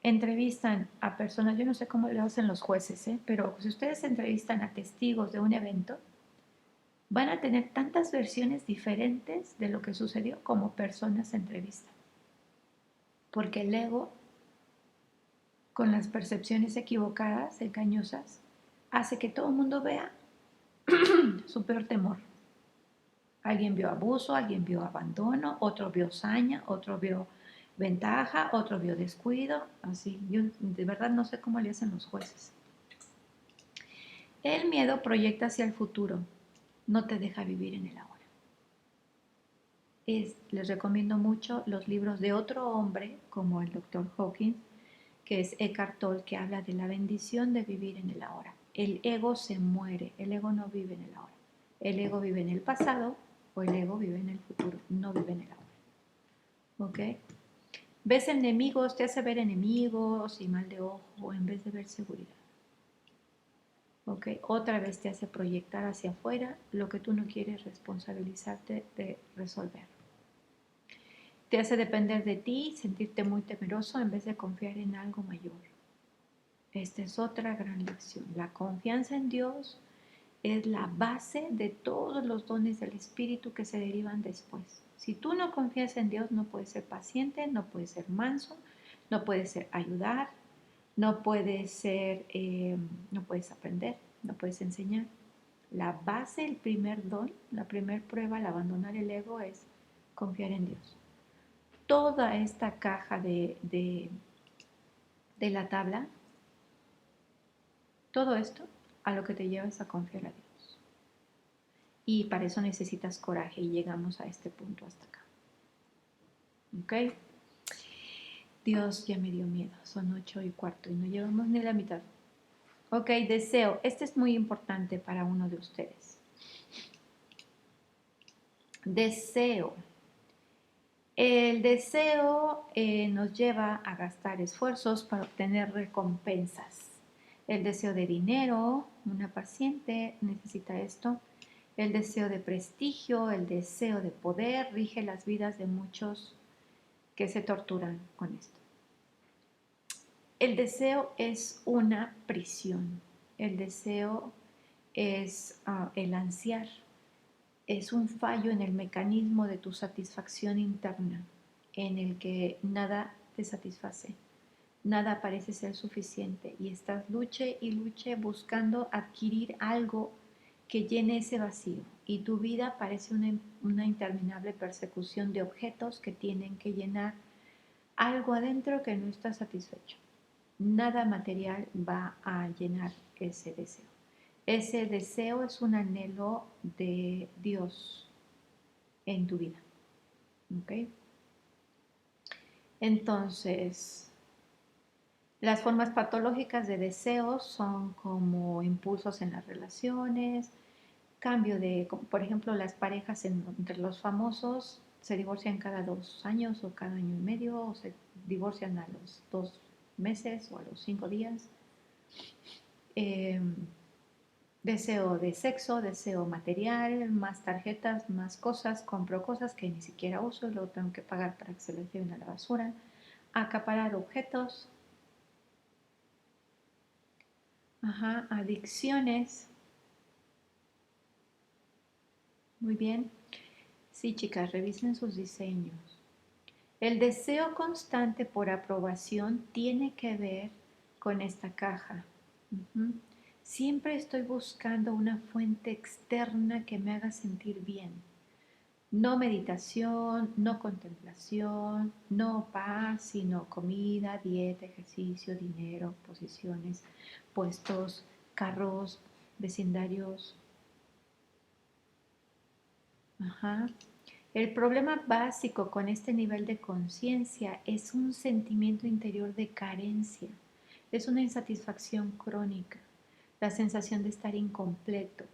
entrevistan a personas, yo no sé cómo lo hacen los jueces, pero si ustedes entrevistan a testigos de un evento, van a tener tantas versiones diferentes de lo que sucedió como personas se entrevistan. Porque el ego, con las percepciones equivocadas, engañosas, hace que todo el mundo vea su peor temor. Alguien vio abuso, alguien vio abandono, otro vio saña, otro vio ventaja, otro vio descuido, así. Yo de verdad no sé cómo le hacen los jueces. El miedo proyecta hacia el futuro, no te deja vivir en el ahora. Les recomiendo mucho los libros de otro hombre, como el Dr. Hawkins, que es Eckhart Tolle, que habla de la bendición de vivir en el ahora. El ego se muere, el ego no vive en el ahora. El ego vive en el pasado o el ego vive en el futuro, no vive en el ahora. ¿Ok? Ves enemigos, te hace ver enemigos y mal de ojo en vez de ver seguridad. ¿Ok? Otra vez te hace proyectar hacia afuera lo que tú no quieres responsabilizarte de resolver. Te hace depender de ti, sentirte muy temeroso en vez de confiar en algo mayor. Esta es otra gran lección. La confianza en Dios es la base de todos los dones del Espíritu que se derivan después. Si tú no confías en Dios, no puedes ser paciente, no puedes ser manso, no puedes ser ayudar, no puedes ser, no puedes aprender, no puedes enseñar. La base, el primer don, la primera prueba al abandonar el ego es confiar en Dios. Toda esta caja de la tabla, todo esto a lo que te lleva es a confiar a Dios. Y para eso necesitas coraje y llegamos a este punto hasta acá. ¿Ok? Dios ya me dio miedo, son 8:15 y no llevamos ni la mitad. Ok, deseo. Este es muy importante para uno de ustedes. Deseo. El deseo nos lleva a gastar esfuerzos para obtener recompensas. El deseo de dinero, una paciente necesita esto. El deseo de prestigio, el deseo de poder rige las vidas de muchos que se torturan con esto. El deseo es una prisión. El deseo es el ansiar. Es un fallo en el mecanismo de tu satisfacción interna, en el que nada te satisface, nada parece ser suficiente y estás luche y luche buscando adquirir algo que llene ese vacío y tu vida parece una interminable persecución de objetos que tienen que llenar algo adentro que no está satisfecho. Nada material va a llenar ese deseo. Ese deseo es un anhelo de Dios en tu vida. ¿Ok? Entonces, las formas patológicas de deseos son como impulsos en las relaciones, cambio de, por ejemplo, las parejas entre los famosos se divorcian cada 2 años o cada año y medio, o se divorcian a los 2 meses o a los 5 días. Deseo de sexo, deseo material, más tarjetas, más cosas, compro cosas que ni siquiera uso y luego tengo que pagar para que se las lleven a la basura, acaparar objetos, adicciones. Muy bien. Sí, chicas, revisen sus diseños. El deseo constante por aprobación tiene que ver con esta caja. Siempre estoy buscando una fuente externa que me haga sentir bien. No meditación, no contemplación, no paz, sino comida, dieta, ejercicio, dinero, posiciones, puestos, carros, vecindarios. El problema básico con este nivel de conciencia es un sentimiento interior de carencia. Es una insatisfacción crónica, la sensación de estar incompleto,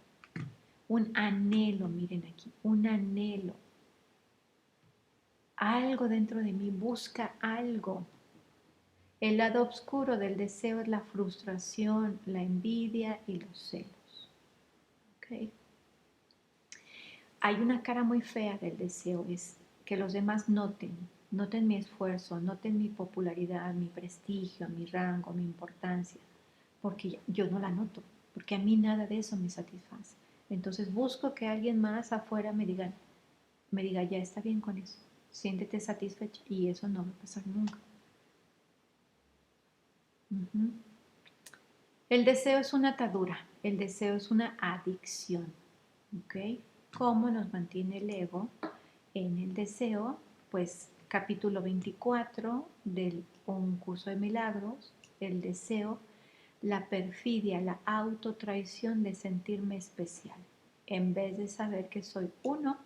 un anhelo, miren aquí, un anhelo. Algo dentro de mí busca algo. El lado oscuro del deseo es la frustración, la envidia y los celos. ¿Okay? Hay una cara muy fea del deseo, es que los demás noten mi esfuerzo, noten mi popularidad, mi prestigio, mi rango, mi importancia, porque yo no la noto, porque a mí nada de eso me satisface. Entonces busco que alguien más afuera me diga, ya está bien con eso, siéntete satisfecha y eso no va a pasar nunca. El deseo es una atadura, el deseo es una adicción. ¿Ok? ¿Cómo nos mantiene el ego en el deseo? Pues capítulo 24 del Un Curso de Milagros, el deseo, la perfidia, la autotraición de sentirme especial, en vez de saber que soy uno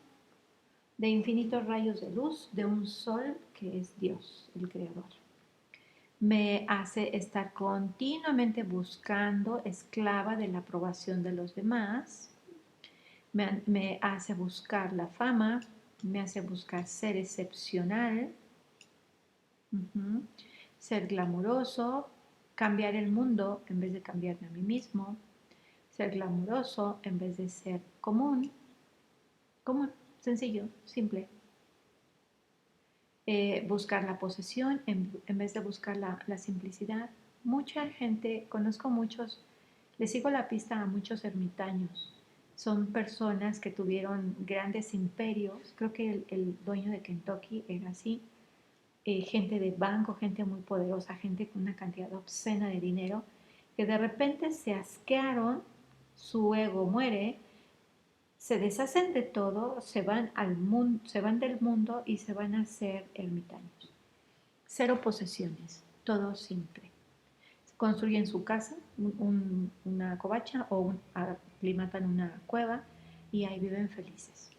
de infinitos rayos de luz de un sol que es Dios, el Creador. Me hace estar continuamente buscando, esclava de la aprobación de los demás, me hace buscar la fama, me hace buscar ser excepcional, ser glamuroso, cambiar el mundo en vez de cambiarme a mí mismo, ser glamuroso en vez de ser común, sencillo, simple. Buscar la posesión en vez de buscar la simplicidad. Mucha gente, conozco muchos, les sigo la pista a muchos ermitaños. Son personas que tuvieron grandes imperios, creo que el dueño de Kentucky era así, gente de banco, gente muy poderosa, gente con una cantidad obscena de dinero, que de repente se asquearon, su ego muere, se deshacen de todo, se van se van del mundo y se van a ser ermitaños. Cero posesiones, todo simple. Construyen su casa, una covacha o aclimatan una cueva y ahí viven felices.